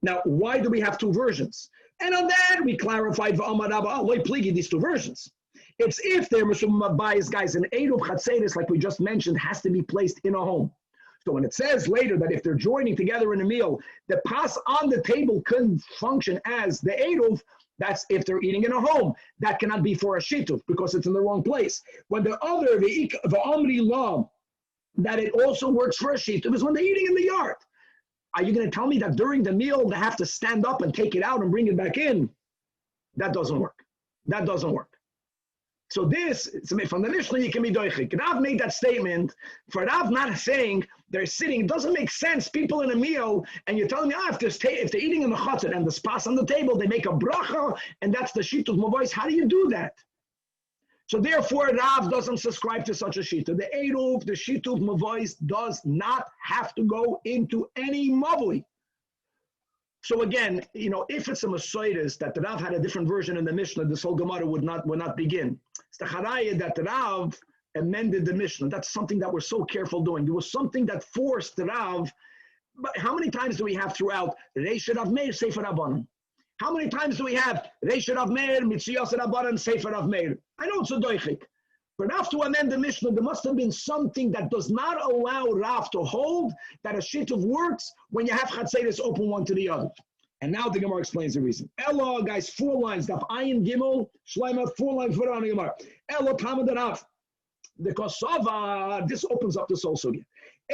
Now, why do we have two versions? And on that, we clarified these two versions. It's if they're bias guys, an eruv chatzeros, like we just mentioned, has to be placed in a home. So when it says later that if they're joining together in a meal, the pas on the table can function as the eruv. That's if they're eating in a home. That cannot be for a shituf because it's in the wrong place. When the other, the Amri law, that it also works for a shituf is when they're eating in the yard. Are you going to tell me that during the meal they have to stand up and take it out and bring it back in? That doesn't work. That doesn't work. So this, from the Mishnah, you can be doichik. Rav made that statement. For Rav not saying they're sitting, it doesn't make sense. People in a meal, and you're telling me, if they're eating in the chatzar and the spas on the table, they make a bracha, and that's the shit of mavois. How do you do that? So therefore, Rav doesn't subscribe to such a shita. The eruv, the shit of mavois, does not have to go into any mavoi. So again, if it's a Masoides that the Rav had a different version in the Mishnah, this whole Gemara would not begin. It's the Charaya that the Rav amended the Mishnah. That's something that we're so careful doing. There was something that forced the Rav. But how many times do we have throughout Reish Rav Meir, Sefer Rabbanan? How many times do we have Reish Rav Meir, Mitziyas Rabbanan, Sefer Rav Meir? I know it's a doichik. For Rav to amend the Mishnah, there must have been something that does not allow Rav to hold that a shituf works when you have chatzeres open one to the other. And now the Gemara explains the reason. Ella, guys, 4 lines. Daf Ayin Gimel, Shleima, 4 lines for the Gemara. Ella Tamad Rav. The Kosova, this opens up this whole sugya.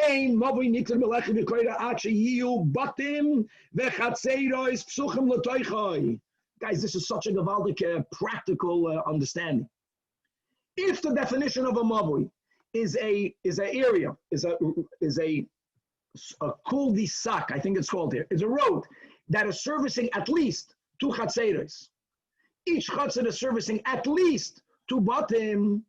Ein mavui nikler melechim v'koira achi yiyu batim v'chatzeros psuchim l'toichoi. Guys, this is such a gavaldic practical understanding. If the definition of a mavui is a cul-de-sac, I think it's called here, is a road that is servicing at least 2 chatzeros. Each chatzir is servicing at least 2 batim.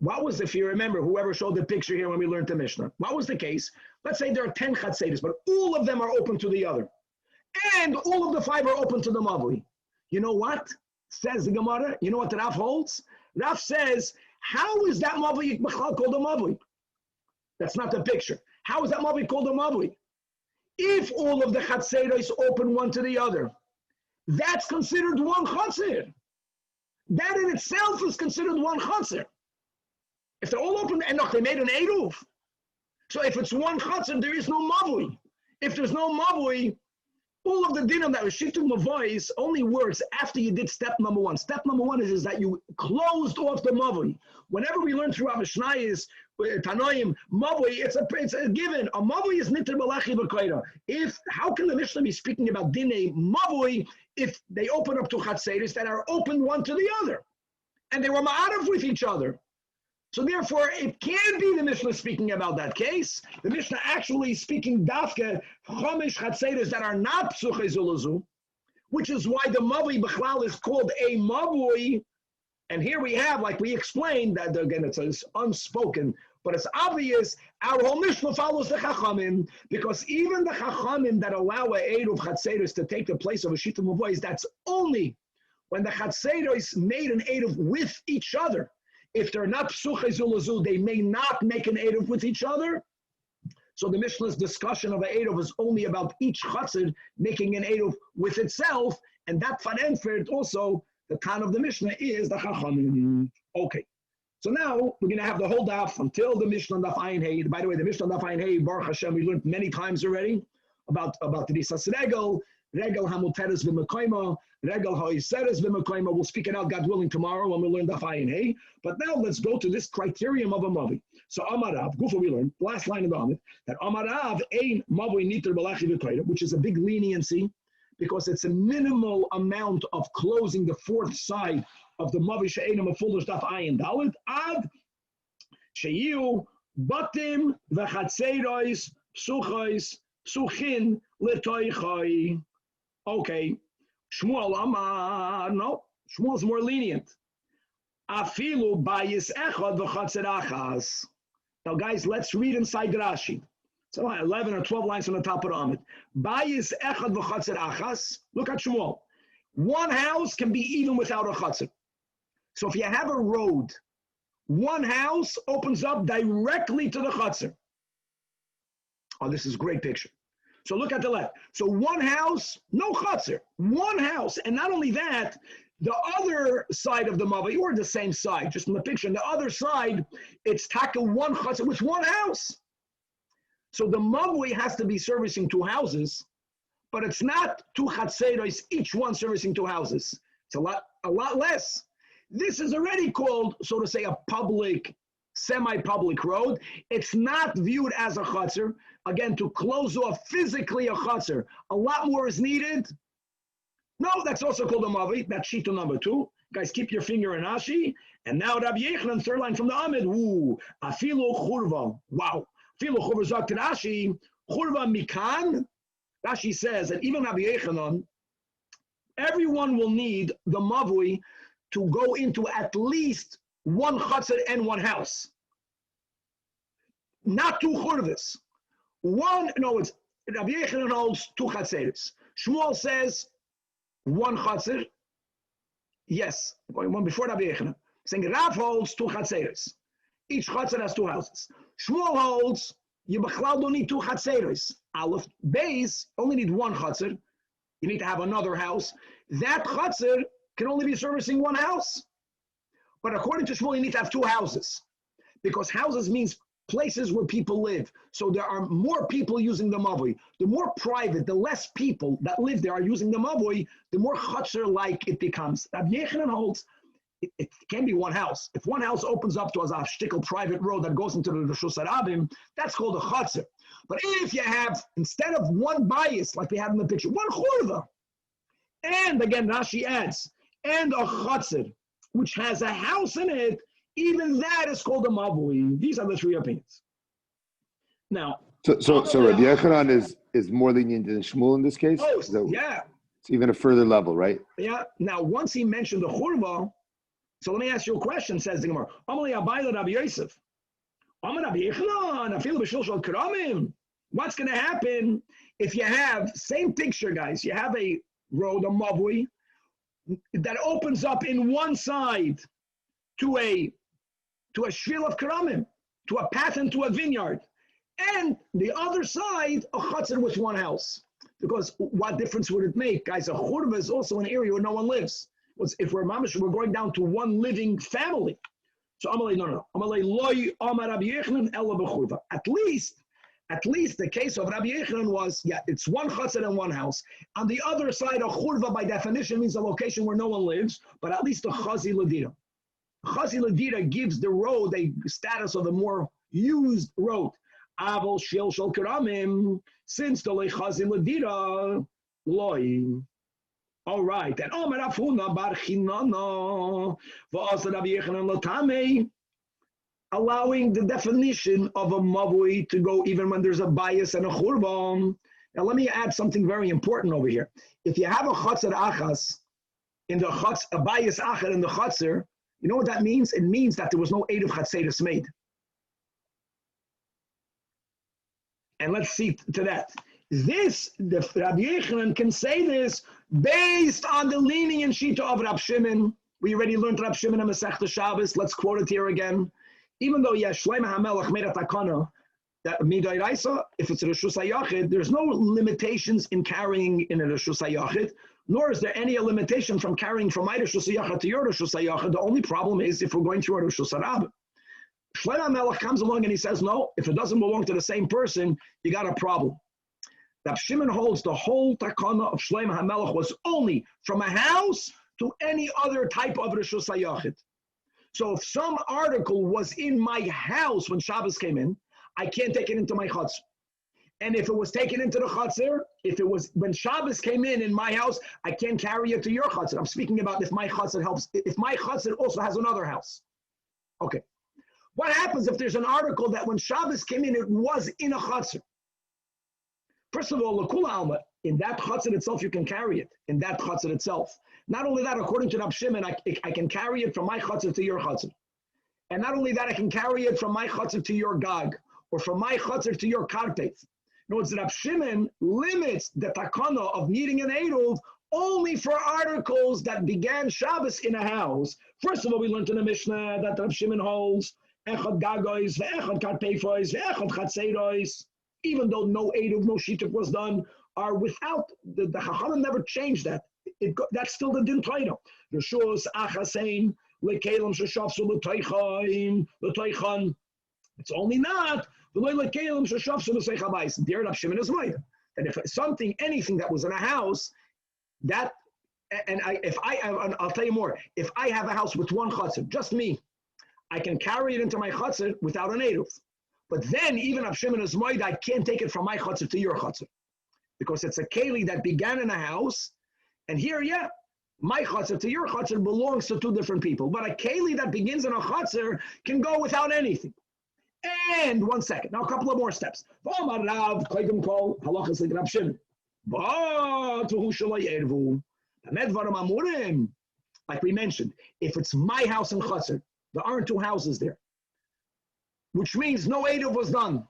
What was, if you remember, whoever showed the picture here when we learned the Mishnah, what was the case? Let's say there are 10 chatzeros, but all of them are open to the other. And all of the 5 are open to the mavui. You know what? Says the Gemara. You know what the Rav holds? Rav says, how is that mavui called a mavui? That's not the picture. How is that mavui called a mavui? If all of the chatzeros open one to the other, that's considered one chatzir. That in itself is considered one chatzir. If they're all open, and look, they made an eruv. So if it's one chatzir, there is no mavui. If there's no mavui, all of the dinim that was shifting mavois only works after you did step number one. Step number one is that you closed off the mavoi. Whenever we learn throughout Mishnah is Tanoim, mavoi, it's a given. A mavoi is niter balachi b'koira. How can the Mishnah be speaking about dinei mavoi if they open up to chatzeris that are open one to the other? And they were ma'arif with each other. So therefore, it can be the Mishnah speaking about that case. The Mishnah actually speaking dafke chomish chatzeres that are not psuche zulazu, which is why the mavoi b'chlal is called a mavoi. And here we have, like we explained, that again it's unspoken, but it's obvious. Our whole Mishnah follows the chachamim because even the chachamim that allow a eruv chatzeres to take the place of a shita mavoi, that's only when the chatzeres made an eruv with each other. If they're not psuche zulazu, they may not make an eruv with each other. So the Mishnah's discussion of an eruv is only about each chatzir making an eruv with itself, and that fanenfert also, the Tan of the Mishnah is the chachamim. Okay, so now we're going to have the whole daf until the Mishnah daf ayin hey. By the way, the Mishnah daf ayin hey, Baruch Hashem, we learned many times already about the risas regel hamuteres v'mekoima, regel ha'iseres v'mekoima. We'll speak it out, God willing, tomorrow when we learn daf ayin hey. But now let's go to this criterion of a mavi. So Amarav, Gufa we learned, last line of the Amid, that Amarav ein mavi niter b'lachi v'koira, which is a big leniency because it's a minimal amount of closing the fourth side of the mavi she'enam of full daf ayin dalit ad shiur batim v'chatzeros psuchos psuchin l'toichai. Okay, Shmuel Amar, no, Shmuel's more lenient. Afilu bayis echad v'chatzer achas. Now guys, let's read inside Rashi. So 11 or 12 lines from the top of the Amid. Bayis echad v'chatzer achas. Look at Shmuel. One house can be even without a chatzer. So if you have a road, one house opens up directly to the chatzer. Oh, this is a great picture. So look at the left. So one house, no chutzner, one house. And not only that, the other side of the mavi, or the same side, just in the picture, on the other side, it's taka one chutzner with one house. So the mavi has to be servicing two houses, but it's not two chatzeros, each one servicing two houses. It's a lot less. This is already called, so to say, a public, semi-public road. It's not viewed as a chutzner. Again, to close off physically a chutzner, a lot more is needed. No, that's also called a mavi. That's shita number 2. Guys, keep your finger in Ashi. And now Rabbi Yechanan, third line from the Amid. Ooh, afilu churva. Wow. Afilu churva zok to Rashi. Churva mikan. Rashi says that even Rabbi Yechanan, everyone will need the mavi to go into at least one chutzner and one house. Not two churvas. One, no, it's Rabbi Yechanan holds two chatzers. Shmuel says one chatzer. Yes, one before Rabbi Yechanan. Saying Rav holds two chatzers. Each chatzer has two houses. Shmuel holds you b'chlal don't need two chatzers. Aleph Beis only need one chatzer. You need to have another house. That chatzer can only be servicing one house. But according to Shmuel, you need to have two houses because houses means places where people live. So there are more people using the mavi. The more private, the less people that live there are using the mavi, the more chutzner-like it becomes. Rabbi Yechanan holds it can be one house. If one house opens up to a shtickle private road that goes into the Rishus Harabim, that's called a chutzner. But if you have, instead of one bias, like we had in the picture, one churva, and again, Rashi adds, and a chutzner, which has a house in it, even that is called a mavui. These are the three opinions. Now, so Rabbi Yechanan is more lenient than Shmuel in this case. Oh, yeah, it's even a further level, right? Yeah. Now, once he mentioned the churva, so let me ask you a question. Says the Gemara, Amali Abayla Rabbi Yosef, Amar Rabbi Yechanan, I feel b'shilshal karamim. What's going to happen if you have same picture, guys? You have a road, a mavui, that opens up in one side to a shvil of karamim, to a path into a vineyard, and the other side a chutzner with one house. Because what difference would it make, guys? A churva is also an area where no one lives. If we're mamish, we're going down to one living family. So Amalei, no. Amalei loy amar Rabbi Yechanan ela b'churva. At least At least the case of Rabbi Yochanan was, yeah, it's one chutzner and one house. On the other side, a churva by definition means a location where no one lives, but at least a chazi ledira. Chazi ledira gives the road a status of a more used road. Aval shil shel karamim, since the chazi ledira loy. All right, and Omer Afuna bar Chinana v'asa Rabbi Yochanan l'tamei, allowing the definition of a mavui to go even when there's a bias and a churban. Now let me add something very important over here. If you have a chatzar achas in the chatz, a bias achar in the chatzar, you know what that means? It means that there was no eruv chatzeris made. And let's see to that. This, the Rabbi Yochanan can say this based on the lenient shita of Rab Shimon. We already learned Rab Shimon in Masechta Shabbos. Let's quote it here again. Even though Shlomo HaMelech made a takana that midairaisa, if it's a Reshus HaYachid, there's no limitations in carrying in a Reshus HaYachid, nor is there any limitation from carrying from my Reshus HaYachid to your Reshus HaYachid. The only problem is if we're going through a Reshus HaRabbah. Shlomo HaMelech comes along and he says, no, if it doesn't belong to the same person, you got a problem. Rab Shimon holds the whole takana of Shlomo HaMelech was only from a house to any other type of Reshus HaYachid. So if some article was in my house when Shabbos came in, I can't take it into my chutzner. And if it was taken into the chutzner, if it was when Shabbos came in my house, I can't carry it to your chutzner. I'm speaking about if my chutzner helps, if my chutzner also has another house. Okay. What happens if there's an article that when Shabbos came in, it was in a chutzner? First of all, l'kula alma, in that chutzner itself, you can carry it, in that chutzner itself. Not only that, according to Rab Shimon, I can carry it from my chutzner to your chutzner. And not only that, I can carry it from my chutzner to your gag, or from my chutzner to your karpet. No, it's Rab Shimon limits the takana of needing an eruv only for articles that began Shabbos in a house. First of all, we learned in the Mishnah that Rab Shimon holds echad gagois, ve'echad karpefois, ve'echad chatzerois, even though no eruv, no shituk was done, are without, the Chachamim never changed that. That's still the din Torah. Reshus achasein lekelim sheshafsu l'toichan. It's only not the lekelim sheshafsu l'seichabayis. There, Rab Shimon is right. And if something, anything that was in a house, that, and I'll tell you more. If I have a house with one chutzner, just me, I can carry it into my chutzner without an eruv. But then, even Rab Shimon is right, I can't take it from my chutzner to your chutzner, because it's a keli that began in a house. And here, yeah, my chutzner to your chutzner belongs to two different people. But a keli that begins in a chutzner can go without anything. And one second, now a couple of more steps. Like we mentioned, if it's my house in chutzner, there aren't two houses there, which means no eruv was done.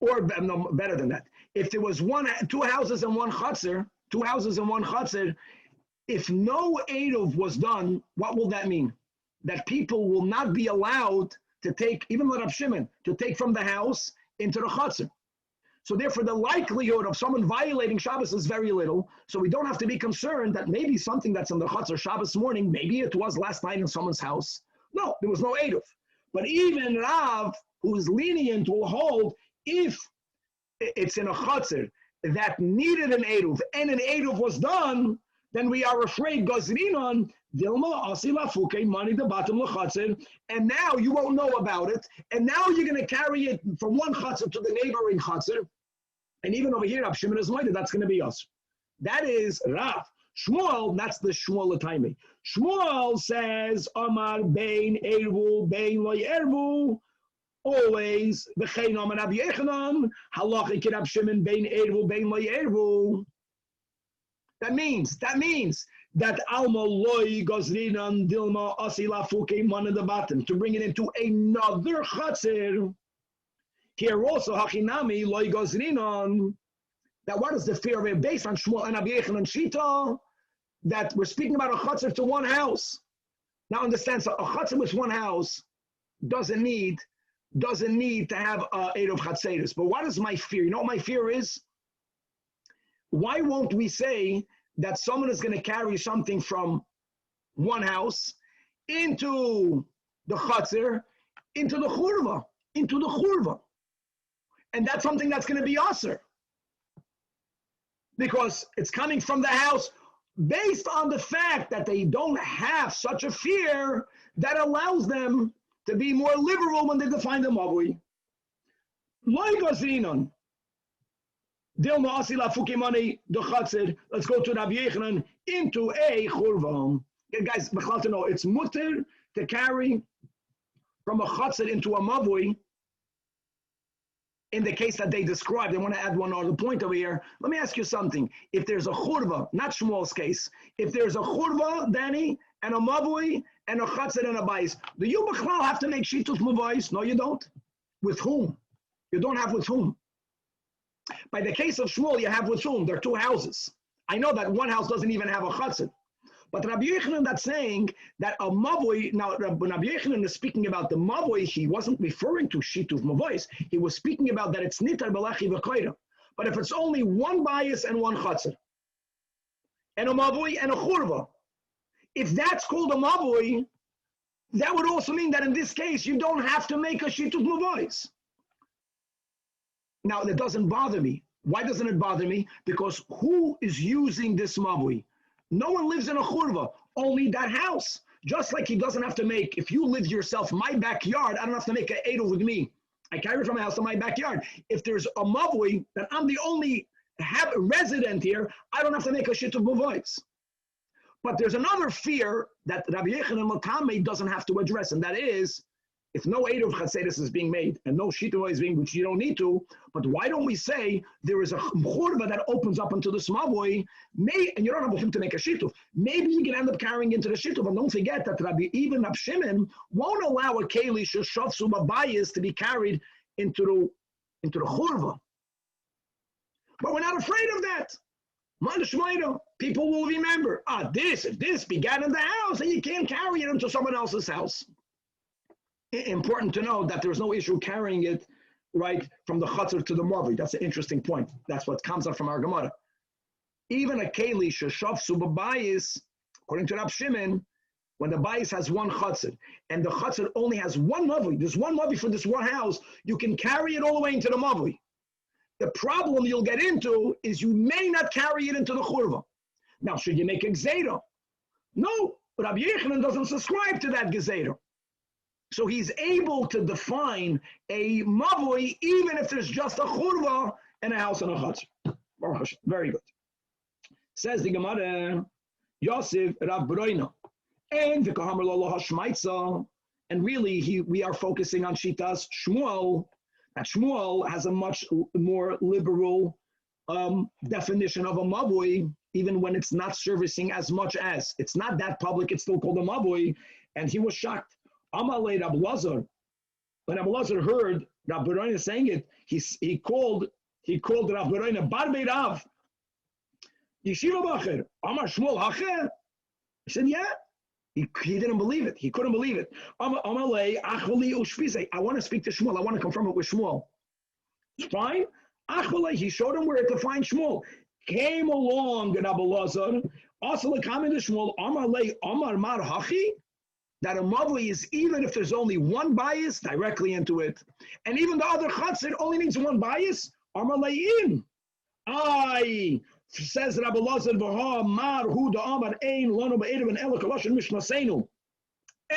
Or no, better than that, if there was two houses and one chutzner, if no eruv was done, what will that mean? That people will not be allowed to take, even Rab Shimon, to take from the house into the chutzner. So therefore, the likelihood of someone violating Shabbos is very little. So we don't have to be concerned that maybe something that's in the chutzner Shabbos morning, maybe it was last night in someone's house. No, there was no eruv. But even Rav, who is lenient, will hold if it's in a chutzner that needed an eruv and an eruv was done, then we are afraid gazrinon dilma asila fuke money the bottom lechatzir, and now you won't know about it, and now you're going to carry it from one chatzir to the neighboring chatzir, and even over here, Rab Shimon is like that's going to be us. That is Rav. Shmuel, that's the Shmuel Lataimi. Shmuel says Amar bein eruv bein lo yervu. Always the Cheinam and Rabbi Yochanan halachic Rab Shimon bein eruv bein lo yervu. That means that alma loy gazrinan dilma asila fuke man in the bottom to bring it into another chatzir. Here also hachinami loy gazrinan. That what is the fear of it based on Shmuel and Rabbi Yochanan Shita that we're speaking about a chatzir to one house. Now understand, so a chatzir with one house doesn't need to have eruv chatzeris. But what is my fear? You know what my fear is? Why won't we say that someone is going to carry something from one house into the chatzir, into the churva? And that's something that's going to be usher. Because it's coming from the house based on the fact that they don't have such a fear that allows them to be more liberal when they define the mavui. Let's go to Rabbi Yochanan into a churva. Guys, to know it's mutter to carry from a chatzir into a mavui. In the case that they described, I want to add one other point over here. Let me ask you something. If there's a churva, not Shmuel's case, if there's a churva, Danny, and a mavui, and a chatzir and a bais, do you have to make shituf mavais? No, you don't. With whom? You don't have with whom. By the case of Shmuel, you have with whom? There are two houses. I know that one house doesn't even have a chatzir. But Rabbi Yochanan that's saying that a mavoi, now Rabbi Yochanan is speaking about the mavoi, he wasn't referring to shituf mavois. He was speaking about that it's nitar belachi v'koira. But if it's only one bias and one chatzir, and a mavoi and a churva, if that's called a mavoi, that would also mean that in this case, you don't have to make a shituf mavois. Now, that doesn't bother me. Why doesn't it bother me? Because who is using this mavoi? No one lives in a churva, only that house. Just like he doesn't have to make, if you live yourself, my backyard, I don't have to make an eruv with me. I carry it from my house to my backyard. If there's a mavui, that I'm the only resident here, I don't have to make a shit of mavois. But there's another fear that Rabbi Yochanan Makame doesn't have to address, and that is, if no eruv chatzeres is being made and no shituf is being, which you don't need to, but why don't we say there is a churva that opens up into the smavoi, and you don't have a him to make a shituf. Maybe you can end up carrying into the shituf, and don't forget that even Rab Shimon won't allow a keli sheshafsu babayis to be carried into the churva. But we're not afraid of that. People will remember, if this began in the house, and you can't carry it into someone else's house. Important to know that there's no issue carrying it right from the chatzar to the mavui. That's an interesting point. That's what comes up from our Gemara. Even a keli sheshafsu b'bayis, according to Rab Shimon, when the bayis has one chatzar and the chatzar only has one mavui, there's one mavui for this one house, you can carry it all the way into the mavui. The problem you'll get into is you may not carry it into the churva. Now, should you make a gzeira? No, Rabbi Yochanan doesn't subscribe to that gzeira. So he's able to define a mavui even if there's just a churva and a house and a chatzar. Very good. Says the Gemara, Yosef Rav Broina, and the Kahamar Lolo Hashmaitza, and really we are focusing on Shitas Shmuel. That Shmuel has a much more liberal definition of a mavui, even when it's not servicing as much as. It's not that public, it's still called a mavui, and he was shocked. Amalei Rab Lazar, when Rab Lazar heard Rab Broina saying it, he called Rab Broina Bar Beirav, Yeshiva Bacher, Amar Shmuel Hacher. He said, yeah. He didn't believe it. He couldn't believe it. Amalei Achvali Ushpise. I want to speak to Shmuel. I want to confirm it with Shmuel. It's fine. Achvali, he showed him where to find Shmuel. Came along Rab Lazar. Also, the comment to Shmuel, Amalei Amar Mar Hachi. That a mavui is even if there's only one bias directly into it, and even the other chatzir only needs one bias. Amalein, says Rabbi Lazar v'ha mar hu da amar ein lanu be'erev and ela kolosh Mishnah seinu.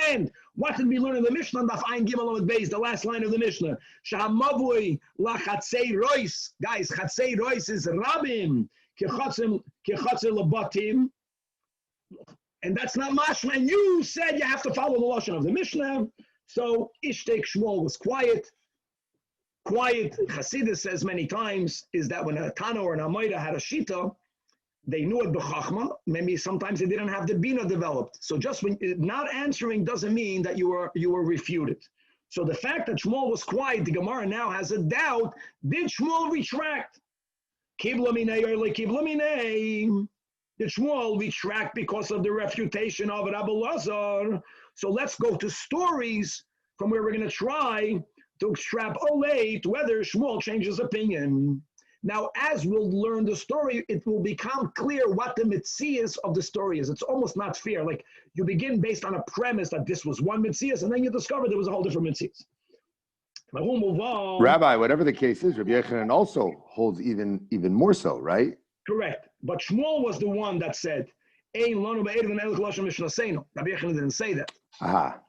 And what did we learn in the Mishnah? Daf Ayin Gimel Amud Beis, the last line of the Mishnah. Shahamavui la chatzei rois. Guys, chatzei rois is rabim kechatzim lebatim. And that's not mashma. And you said you have to follow the lashon of the Mishnah. So Ishtek Shmuel was quiet. Chassidus says many times is that when a Tana or an Amoida had a Shita, they knew it b'chachma. Maybe sometimes they didn't have the Bina developed. So just when not answering doesn't mean that you were refuted. So the fact that Shmuel was quiet, the Gemara now has a doubt. Did Shmuel retract? Kibla minei or le kibla minei. Did Shmuel retract because of the refutation of Rabbi Lazar? So let's go to stories from where we're going to try to extrapolate whether Shmuel changes opinion. Now, as we'll learn the story, it will become clear what the mitzias of the story is. It's almost not fair. Like you begin based on a premise that this was one mitzias, and then you discover there was a whole different mitzias. Rabbi, whatever the case is, Rabbi Yochanan also holds even more so, right? Correct. But Shmuel was the one that said, Rabbi Yochanan didn't say that. Aha.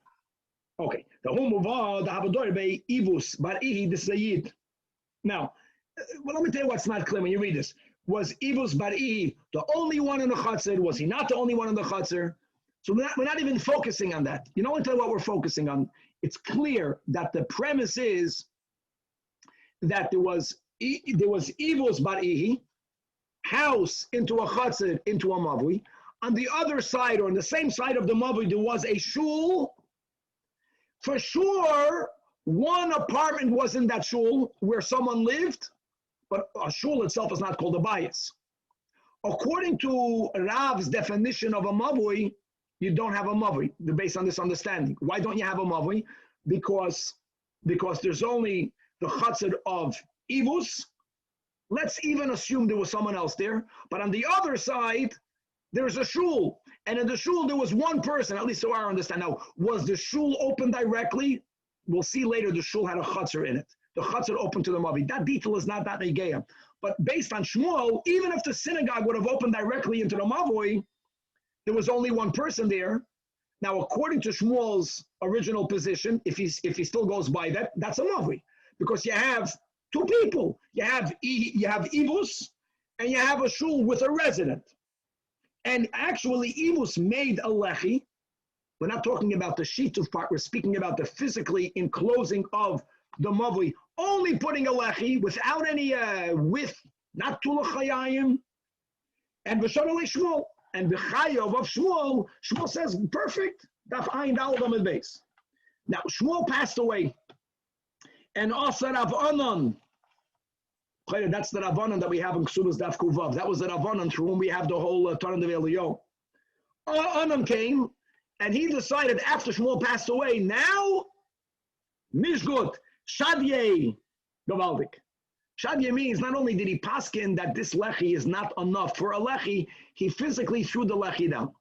Okay. The Havador be Ivus Bar Ihi the Sayyid. Now, well, let me tell you what's not clear when you read this. Was Ivus Bar Ihi the only one in the Chatzar? Was he not the only one in the Chatzar? So we're not even focusing on that. You know, until what we're focusing on, it's clear that the premise is that there was Ivus Bar Ihi, house into a Chatzar, into a Mavui. On the other side, or on the same side of the Mavui, there was a shul. For sure, one apartment was in that shul where someone lived, but a shul itself is not called a bias. According to Rav's definition of a mavui, you don't have a mavui, based on this understanding. Why don't you have a mavui? Because there's only the chatzar of Ivus. Let's even assume there was someone else there. But on the other side, there's a shul. And in the shul, there was one person, at least so I understand. Now, was the shul open directly? We'll see later the shul had a chutzner in it. The chutzner opened to the mavi. That detail is not that negeya. But based on Shmuel, even if the synagogue would have opened directly into the mavoi, there was only one person there. Now, according to Shmuel's original position, if he still goes by that, that's a mavoi. Because you have two people. You have Ivus and you have a shul with a resident. And actually, Ivus made a lechi. We're not talking about the shituf part. We're speaking about the physically enclosing of the mavli. Only putting a lechi without any width, not tulachayim. And v'shalei Shmuel. And the chayav of Shmuel says, perfect. Daf ayin daled on the base. Now, Shmuel passed away. And also Rav Anan. That's the Ravanan that we have in Ksubas Daf Kuvav. That was the Ravanan through whom we have the whole Tanach of Elyahu. Anan came, and he decided after Shmuel passed away, now, Mishgut, Shadye, Gavaldik. Shadye means not only did he paskin that this lechi is not enough for a lechi, he physically threw the lechi down.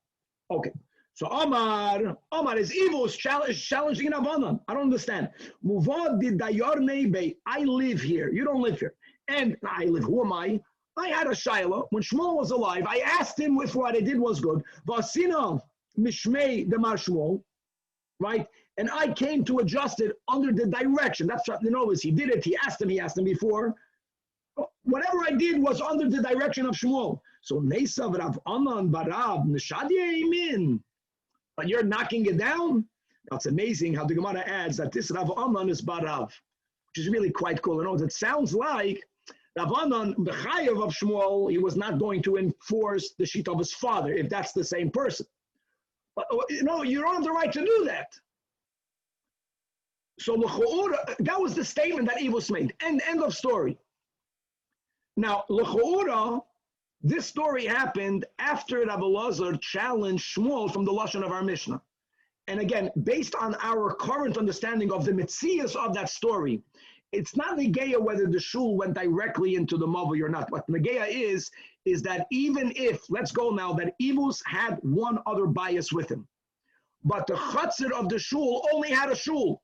Okay. So Omar is evil, is challenging Ravanan. I don't understand. Muvad did dayor nebe. I live here. You don't live here. And I live, who am I? I had a Shiloh. When Shmuel was alive, I asked him if what I did was good. Vasina mishmei demar Shmuel, right? And I came to adjust it under the direction. That's what, he did it. He asked him before. Whatever I did was under the direction of Shmuel. So Nesav Rav Anan Barav Nishadye Imin. But you're knocking it down? That's amazing how the Gemara adds that this Rav Anan is Barav, which is really quite cool. It sounds like Rav Anan, the chayav of Shmuel, he was not going to enforce the sheet of his father, if that's the same person. But you don't have the right to do that. So that was the statement that Ivus made. End of story. Now, l'cha'ura, this story happened after Rabbi Elazar challenged Shmuel from the lashon of our Mishnah. And again, based on our current understanding of the metzias of that story, it's not negeya whether the shul went directly into the mavui or not. What negeya is that even if, let's go now, that Ivus had one other bias with him, but the chutzir of the shul only had a shul.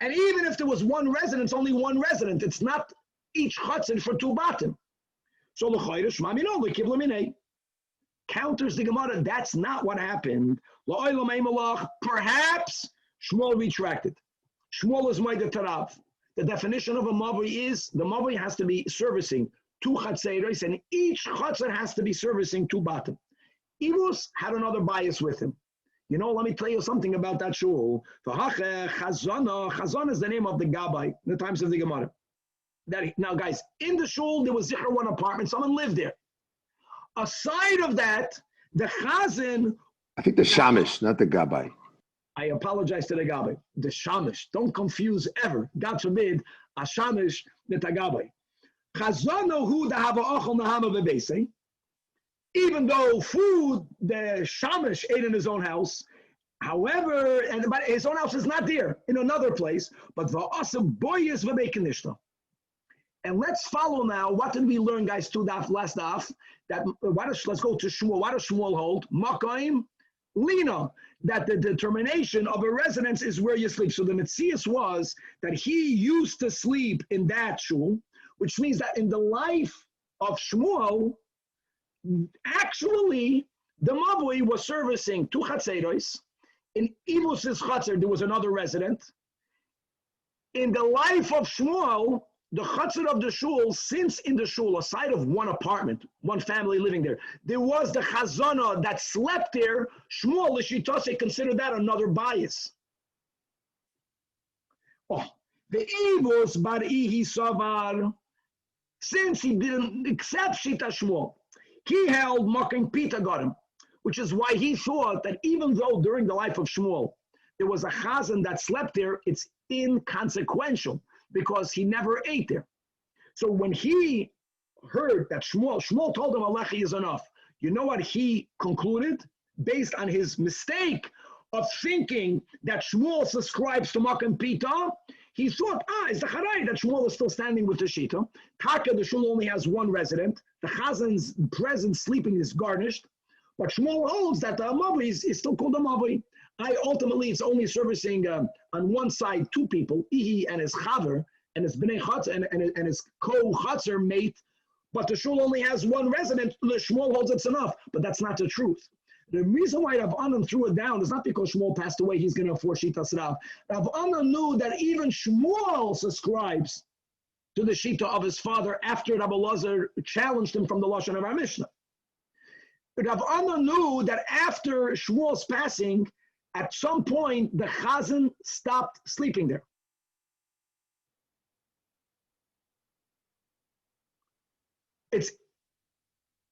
And even if there was one resident, only one resident. It's not each chutzir for two batim. So l'chayre shma mino l'kiv l'minei. Counters the Gemara, that's not what happened. Perhaps Shmuel retracted. Shmuel is my Tarav. The definition of a mavui is the mavui has to be servicing two chatzeros, and each chatzer has to be servicing two batim. Ivus had another bias with him. Let me tell you something about that shul. Chazana is the name of the Gabbai in the times of the Gemara. Now, guys, in the shul, there was Zikr one apartment. Someone lived there. Aside of that, the Chazan... I think the Shamish, not the Gabbai. I apologize to the Gabbai. The Shamish. Don't confuse ever. God forbid, a Shamish, the Gabbai. Chazana hu da hava ochel nahama bebesei. Even though food, the Shamish ate in his own house, however, but his own house is not there, in another place, but va'asam boyes v'beikanishta. And let's follow now. What did we learn, guys? Last daf. Let's go to Shmuel. What does Shmuel hold? Makaim, Lina. that the determination of a residence is where you sleep. So the Metzias was that he used to sleep in that shul, which means that in the life of Shmuel, actually, the Mavui was servicing two Chatzeros. In Ivus's Chatzer, there was another resident. In the life of Shmuel, the Chatzer of the shul, since in the shul, aside of one apartment, one family living there, there was the Chazana that slept there. Shmuel, Lishitase, considered that another bias. Oh, the Ivus bar Ihi Savar, since he didn't accept Shita Shmuel, he held Makim Pita got him, which is why he thought that even though during the life of Shmuel, there was a Chazan that slept there, it's inconsequential because he never ate there. So when he heard that Shmuel told him Alechi is enough, you know what he concluded? Based on his mistake of thinking that Shmuel subscribes to Makim Pita, he thought, it's the Charai that Shmuel is still standing with the Shita. Taka, the shul only has one resident. The Chazan's present sleeping is garnished. But Shmuel holds that the Amavi is still called a Amavi. Ultimately, it's only servicing on one side two people, Ihi and his Chaver, and his Bnei Chatzer, and his co-Chatzer mate. But the shul only has one resident. Shmuel holds it's enough. But that's not the truth. The reason why Rav Anan threw it down is not because Shmuel passed away, he's going to enforce Shitas Rav. Rav Anan knew that even Shmuel subscribes to the Shita of his father after Rabbi Lazar challenged him from the Lashon of our Mishnah. But Rav Anan knew that after Shmuel's passing, at some point, the Chazan stopped sleeping there.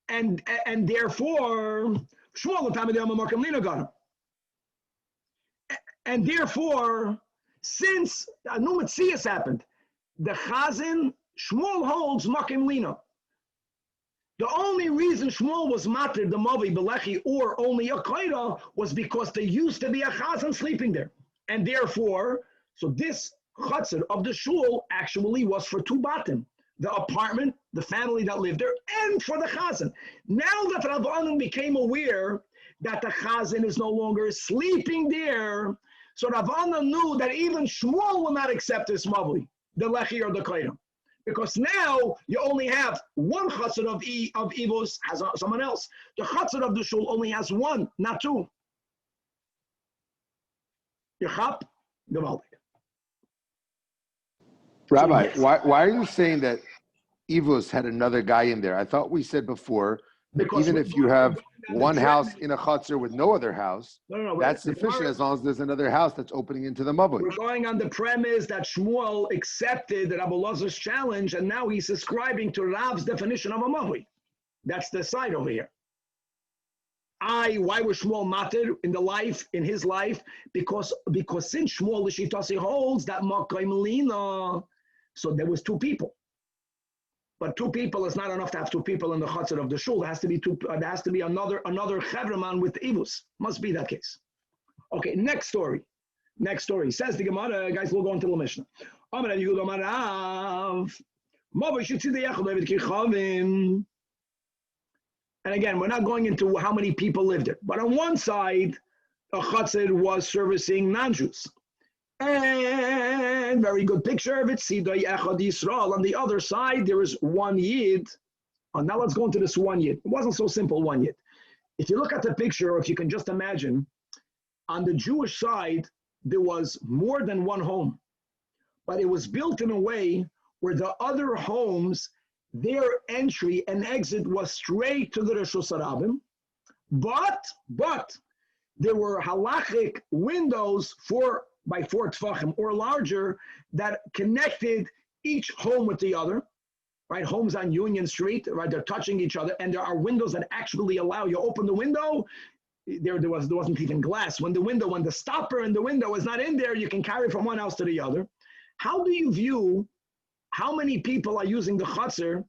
And therefore, Shmuel got him. And therefore, since no Metzias happened, the Chazan, Shmuel holds Makim Lina. The only reason Shmuel was matir the Mavi Belechi or only a Kaira was because there used to be a Chazan sleeping there. And therefore, so this Chatzer of the shul actually was for two batim. The apartment, the family that lived there, and for the Chazan. Now that Rav Anan became aware that the Chazan is no longer sleeping there, so Rav Anan knew that even Shmuel will not accept this Mavi, the Lechi or the Kaira. Because now you only have one Chatzar of Ivos, has someone else. The Chatzar of the shul only has one, not two. Yechap, Gewaldig. Rabbi, why are you saying that Ivos had another guy in there? I thought we said before that even if you have one house in a chutzner with no other house, that's sufficient as long as there's another house that's opening into the mavui. We're going on the premise that Shmuel accepted Rabbi Lazar's challenge, and now he's ascribing to Rav's definition of a mavui. That's the side over here. Why was Shmuel matir in his life? Because since Shmuel Lishitasi holds that Makim Lina, so there was two people. But two people is not enough to have two people in the chutzner of the shul. There has to be two. There has to be another chevraman with ivus. Must be that case. Okay, next story. Says the Gemara, guys. We'll go into the Mishnah. And again, we're not going into how many people lived there. But on one side, a chutzner was servicing non-Jews. And very good picture of it. Sidai Echad Yisrael. On the other side, there is one Yid. Now let's go into this one Yid. It wasn't so simple, one Yid. If you look at the picture, or if you can just imagine, on the Jewish side, there was more than one home. But it was built in a way where the other homes, their entry and exit was straight to the Reshus Harabim. But there were halachic windows by 4 tefachim or larger that connected each home with the other, right? Homes on Union Street, right? They're touching each other, and there are windows that actually allow you open the window. There wasn't even glass. When the stopper in the window is not in there, you can carry from one house to the other. How do you view how many people are using the chutzner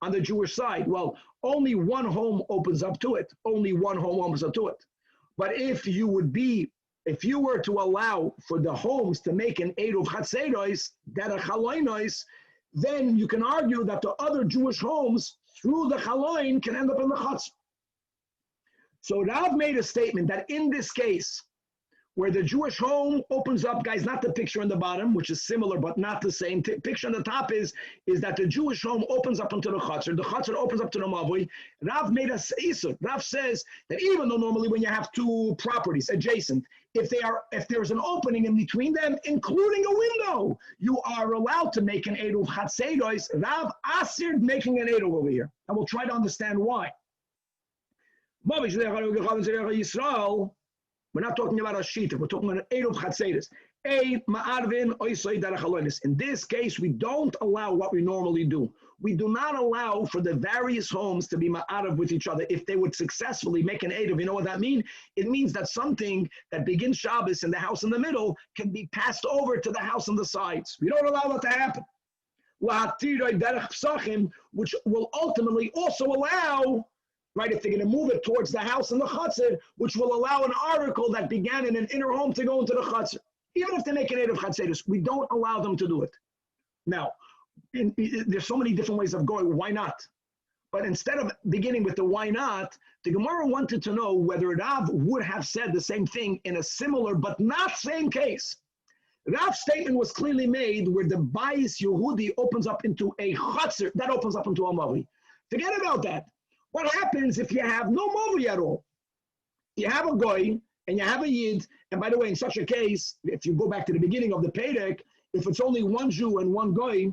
on the Jewish side? Well, only one home opens up to it. But if you were to allow for the homes to make an eruv chatzeros, that a chaloinos, then you can argue that the other Jewish homes through the chaloin can end up in the chutz. So Rav made a statement that in this case, where the Jewish home opens up, guys, not the picture on the bottom, which is similar but not the same. Picture on the top is that the Jewish home opens up into the chutzner. The chutzner opens up to the mavui. Rav made a isur. Rav says that even though normally when you have two properties adjacent, if there's an opening in between them, including a window, you are allowed to make an eruv chatzeros. Rav asired making an eruv over here, and we'll try to understand why. We're not talking about a shita. We're talking about an eruv chatzeros. In this case, we don't allow what we normally do. We do not allow for the various homes to be ma'arav with each other. If they would successfully make an eruv, you know what that means? It means that something that begins Shabbos in the house in the middle can be passed over to the house on the sides. We don't allow that to happen. Which will ultimately also allow, right, if they're going to move it towards the house in the chutzner, which will allow an article that began in an inner home to go into the chutzner. Even if they make an eruv chatzeros, we don't allow them to do it. Now, there's so many different ways of going. Why not? But instead of beginning with the why not, the Gemara wanted to know whether Rav would have said the same thing in a similar but not same case. Rav's statement was clearly made where the Bayis Yehudi opens up into a chutzner, that opens up into a mavi. Forget about that. What happens if you have no mavi at all? You have a goy and you have a yid, and by the way, in such a case, if you go back to the beginning of the Perek, if it's only one Jew and one goy,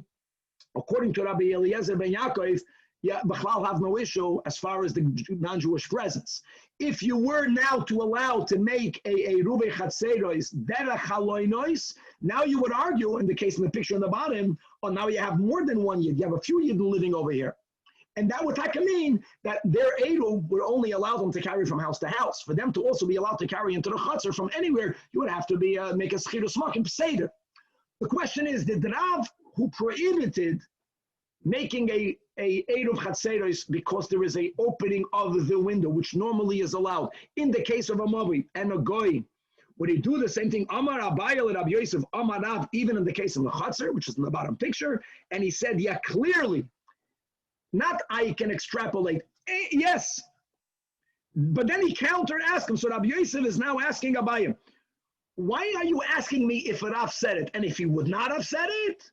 according to Rabbi Eliezer ben Yaakov, Bechlal have no issue as far as the non-Jewish presence. If you were now to allow to make a Ruvei Chatzeros derech haloinois, now you would argue, in the case in the picture on the bottom, now you have more than one yid. You have a few yid living over here. And that would mean that their eruv would only allow them to carry from house to house. For them to also be allowed to carry into the chutzner from anywhere, you would have to make a schirus makim seder. The question is, did Rav, who prohibited making a eruv chatzeros because there is a opening of the window, which normally is allowed, in the case of a mavi and a goy, would he do the same thing? Amar Abayel Rabbi Yosef Amar Rav, even in the case of the chutzner, which is in the bottom picture, and he said, yeah, clearly. Not I can extrapolate. Yes. But then he countered, asked him. So Rabbi Yosef is now asking Abayim, why are you asking me if Rav said it? And if he would not have said it,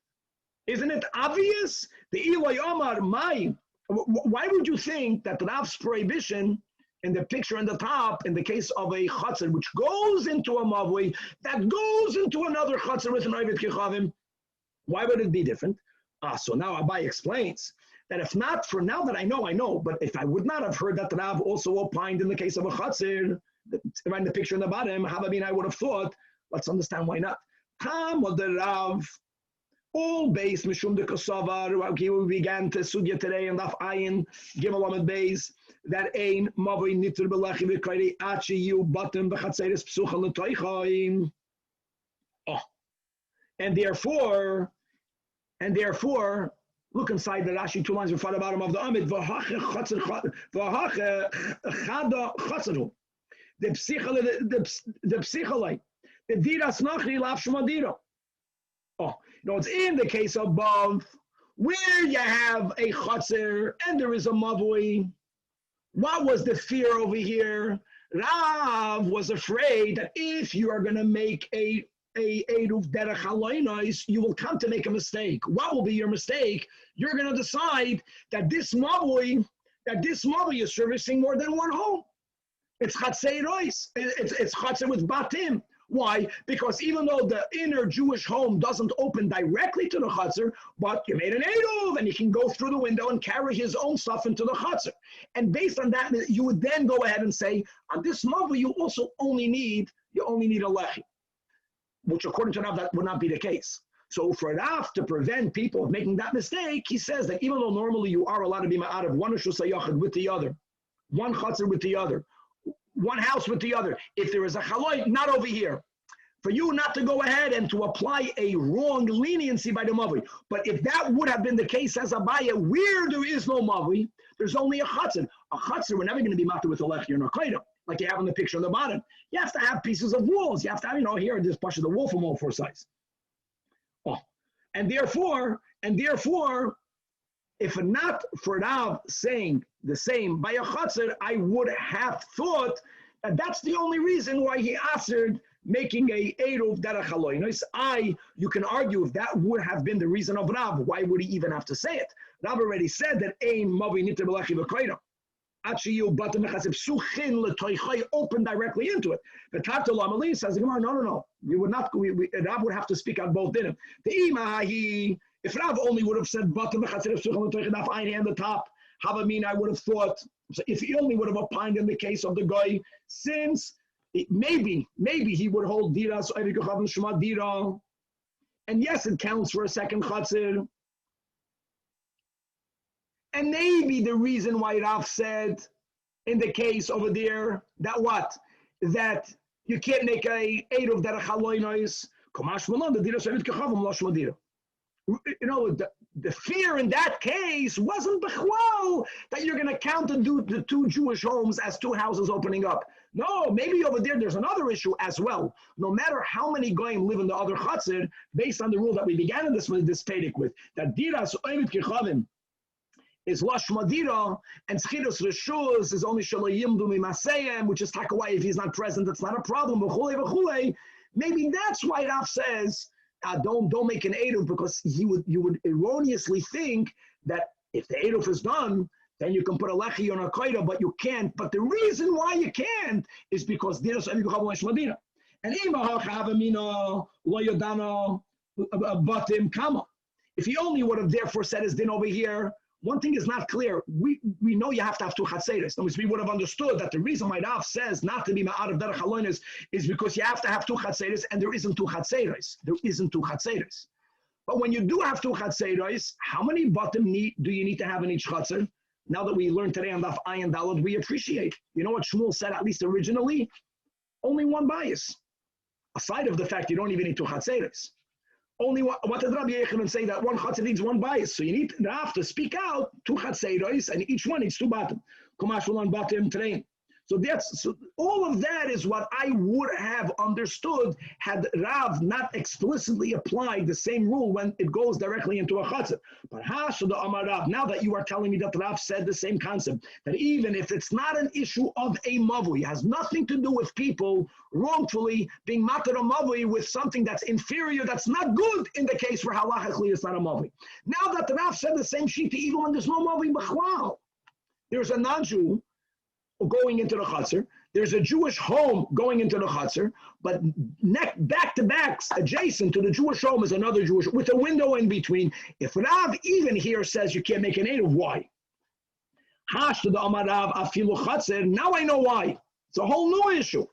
isn't it obvious? The Eloi Omar, why would you think that Rav's prohibition in the picture on the top, in the case of a chutzner, which goes into a mavui, that goes into another chutzner with an oived kichavim, why would it be different? So now Abai explains that if not, for now that I know, but if I would not have heard that Rav also opined in the case of a chutzner, in the picture in the bottom, I would have thought, let's understand why not. Tam of the Rav, all based mishum de kosovar, we began to sugya today and daf ayin gimel amid beis that ein mavoi nitr belachi v'kairi achi yu batim b'chatzeres psucha l'toichaim. And therefore, look inside the Rashi 2 lines in front of the bottom of the Amid. The psycholite. The diras nachri laf shmadira. It's in the case above where you have a chutzner and there is a mavui. What was the fear over here? Rav was afraid that if you are going to make a eruv derech haloinois, you will come to make a mistake. What will be your mistake? You're going to decide that this mavui is servicing more than one home. It's chatzeros. It's chatzer with batim. Why? Because even though the inner Jewish home doesn't open directly to the chutzner, but you made an eruv and he can go through the window and carry his own stuff into the chutzner. And based on that, you would then go ahead and say, on this mavui, you only need a lechi. Which according to Rav, that would not be the case. So for Rav to prevent people of making that mistake, he says that even though normally you are allowed to be ma'arav one shusayachid with the other, one chutzner with the other, one house with the other, if there is a chaloy, not over here. For you not to go ahead and to apply a wrong leniency by the mavi. But if that would have been the case as Abaya, where there is no mavi, there's only a chutzner. A chutzner, we're never going to be matter with a lechi or nakayda, like you have in the picture on the bottom. You have to have pieces of walls. You have to have, here, this push of the wall from all four sides. And therefore, if not for Rav saying the same by a chutzner, I would have thought that that's the only reason why he answered making a eruv derech haloinos. You can argue if that would have been the reason of Rav, why would he even have to say it? Rav already said that ein mavi niter b'lechi v'koyra. Actually, you open directly into it. The Tartal Amalí says, no. You would not. Rav would have to speak out both dinim. The Imahi, if Rav only would have said and the top, Havamina, I would have thought. So if he only would have opined in the case of the guy, since maybe he would hold dira, so dira, and yes, it counts for a second chatzir. And maybe the reason why Rav said in the case over there that what? That you can't make a eruv derech haloinos. You know, the fear in that case wasn't b'chwal that you're going to count the two Jewish homes as two houses opening up. No, maybe over there there's another issue as well. No matter how many goyim live in the other chatzir, based on the rule that we began in this Pedic with, that diras oivit kichavim is Lash Madira, and Schiros Rishus is only Shalayim Dumi Maseyem, which is Takawai. If he's not present, it's not a problem. Maybe that's why Rav says, don't make an Eruv, because you would erroneously think that if the Eruv is done, then you can put a Lechi on a Koida, but you can't. But the reason why you can't is because Diras Avigav Lash Madira. And Imah Chavamina, Loyodana, Batim Kama. If he only would have therefore said his din over here, one thing is not clear. We know you have to have two chatzeres. In other words, we would have understood that the reason why Rav says not to be ma'at of derech haloinos is because you have to have two chatzeres, and there isn't two chatzeres. There isn't two chatzeres. But when you do have two chatzeres, how many batim do you need to have in each chatzer? Now that we learned today on Daf Ayin Dalad, we appreciate. You know what Shmuel said, at least originally? Only one bias. Aside of the fact you don't even need two chatzeres. Only what did Rabbi Yechanan say, that one chatzir needs one bias? So you need Rav to speak out two chatzeros, and each one needs two batim. Kumash one batim train. So all of that is what I would have understood had Rav not explicitly applied the same rule when it goes directly into a chatzir. But Amar Rav, now that you are telling me that Rav said the same concept, that even if it's not an issue of a mavui, it has nothing to do with people wrongfully being matar a mavui with something that's inferior, that's not good in the case where halachically it's not a mavui. Now that Rav said the same shita, even when there's no mavui b'chwal, there's a non-Jew going into the chutzner, there's a Jewish home going into the chutzner, but back to backs adjacent to the Jewish home is another Jewish with a window in between. If Rav even here says you can't make an eruv, why? Hash to the Amar Rav afilu chutzner. Now I know why. It's a whole new issue.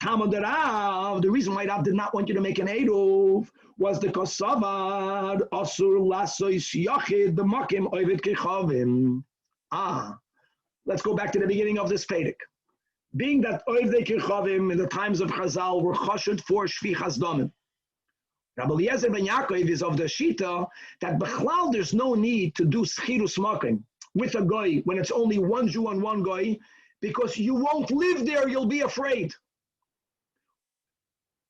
Talmud Rav, the reason why Rav did not want you to make an eruv was the kosavad asur lasois yachid the makim oivit kechavim. Let's go back to the beginning of this Pedic. Being that Oivdei Kirchavim in the times of Chazal were chashud for Shvichas Damim. Rabbi Eliezer ben Yaakov is of the Shita that Bechlal there's no need to do Schirus Makim with a goy when it's only one Jew and one goy, because you won't live there, you'll be afraid.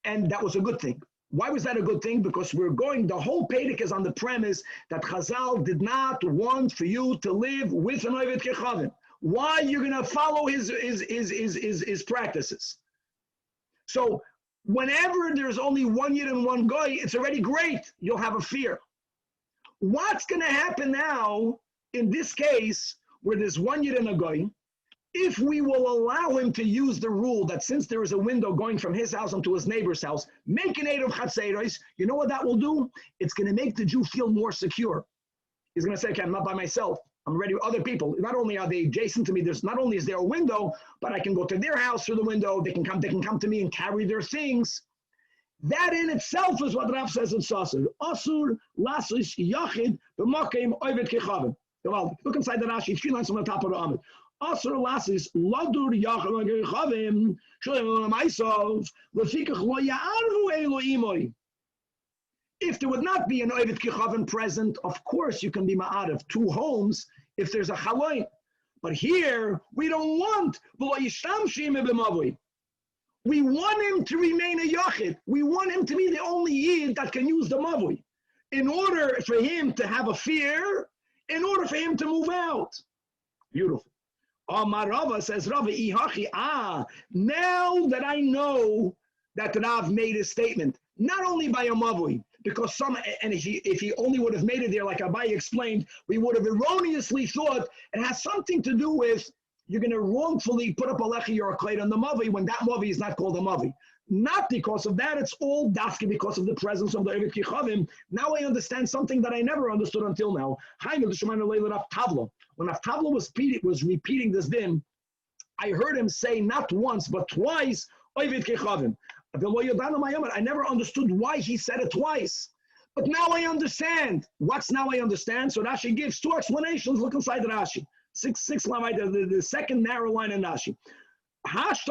And that was a good thing. Why was that a good thing? Because the whole Pedic is on the premise that Chazal did not want for you to live with an Oivdei Kirchavim. Why you're going to follow his practices. So whenever there's only one yid and one goy, it's already great. You'll have a fear. What's going to happen now in this case where there's one yid and a goy? If we will allow him to use the rule that since there is a window going from his house onto his neighbor's house, make an eruv chatzeros, you know what that will do? It's going to make the Jew feel more secure. He's going to say, okay, I'm not by myself. I'm ready with other people. Not only are they adjacent to me, not only is there a window, but I can go to their house through the window. They can come to me and carry their things. That in itself is what Rav says in Sasser. Asur lasis yachid b'makim oived kechavim. Look inside the Rashi, 3 lines on the top of the Amid. Asur lasis ladur yachid kechavim shalom ma'isov lefikach lo ya'arvu Elohimoi. If there would not be an Oived Kichavim present, of course you can be ma'at of 2 homes if there's a chaloin. But here, we don't want, we want him to remain a yachid. We want him to be the only yid that can use the mavui. In order for him to have a fear, in order for him to move out. Beautiful. Rava says, Rava, now that I know that Rav made his statement, not only by a mavui, because if he only would have made it there, like Abai explained, we would have erroneously thought it has something to do with you're going to wrongfully put up a lechi or a kleit on the mavi when that mavi is not called a mavi. Not because of that, it's all dafke because of the presence of the Eved Kichavim. Now I understand something that I never understood until now. When Avtavla was repeating this din, I heard him say not once but twice, Eved Kichavim. I never understood why he said it twice. But now I understand. What's now I understand? So Rashi gives two explanations. Look inside the Rashi. Six line right there, the second narrow line in Rashi. Now Rav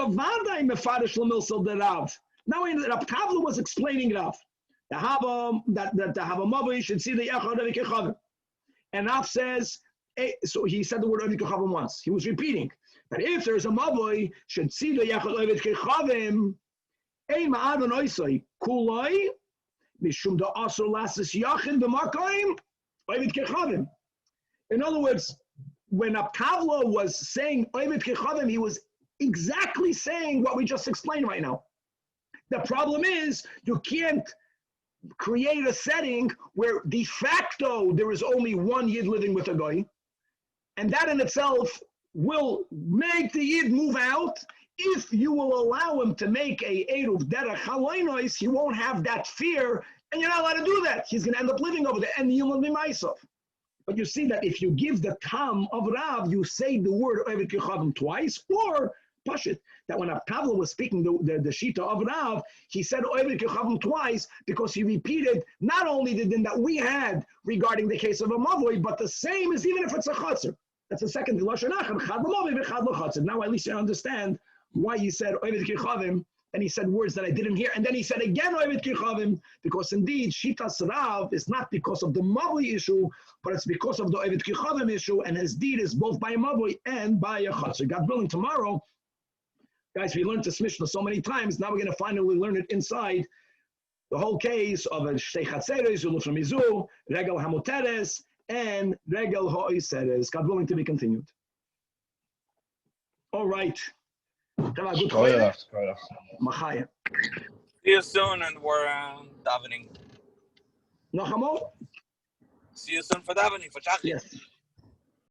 Kavla was explaining Rav. That to have a mother, you should see the Echad Eved Kichavim. And Rav says, so he said the word Eved Kichavim once. He was repeating that if there's a mother, should see the Echad Eved Kichavim. In other words, when Kavla was saying Eved Kichavim, he was exactly saying what we just explained right now. The problem is you can't create a setting where de facto there is only one Yid living with a Goy, and that in itself will make the Yid move out. If you will allow him to make a Eruv Derech Haloinois, he won't have that fear, and you're not allowed to do that. He's going to end up living over there, and you will be myself. But you see that if you give the tam of Rav, you say the word Eved Kichavim twice, or Pashit, that when Pavlo was speaking the Shita of Rav, he said Eved Kichavim twice because he repeated not only the din that we had regarding the case of a Mavoi, but the same as even if it's a Chatzar. That's the second Lashon Achad, Chad L'Mavoi v'Chad L'Chatzar. Now at least I understand why he said Eved Kichavim, and he said words that I didn't hear, and then he said again Eved Kichavim, because indeed Shitas Rav is not because of the Mavli issue, but it's because of the Eved Kichavim issue, and his deed is both by a Mavli and by a Chatzar. God willing, tomorrow, guys, we learned this Mishnah so many times, now we're going to finally learn it inside the whole case of a Shtei Chatzeres, Ulufra Mizu, Regel Hamoteres, and Regel Ho'iseres. God willing, to be continued. All right. Machaya. See you soon, and we're davening. Nachamo? See you soon for davening, for Shachrit. Yes.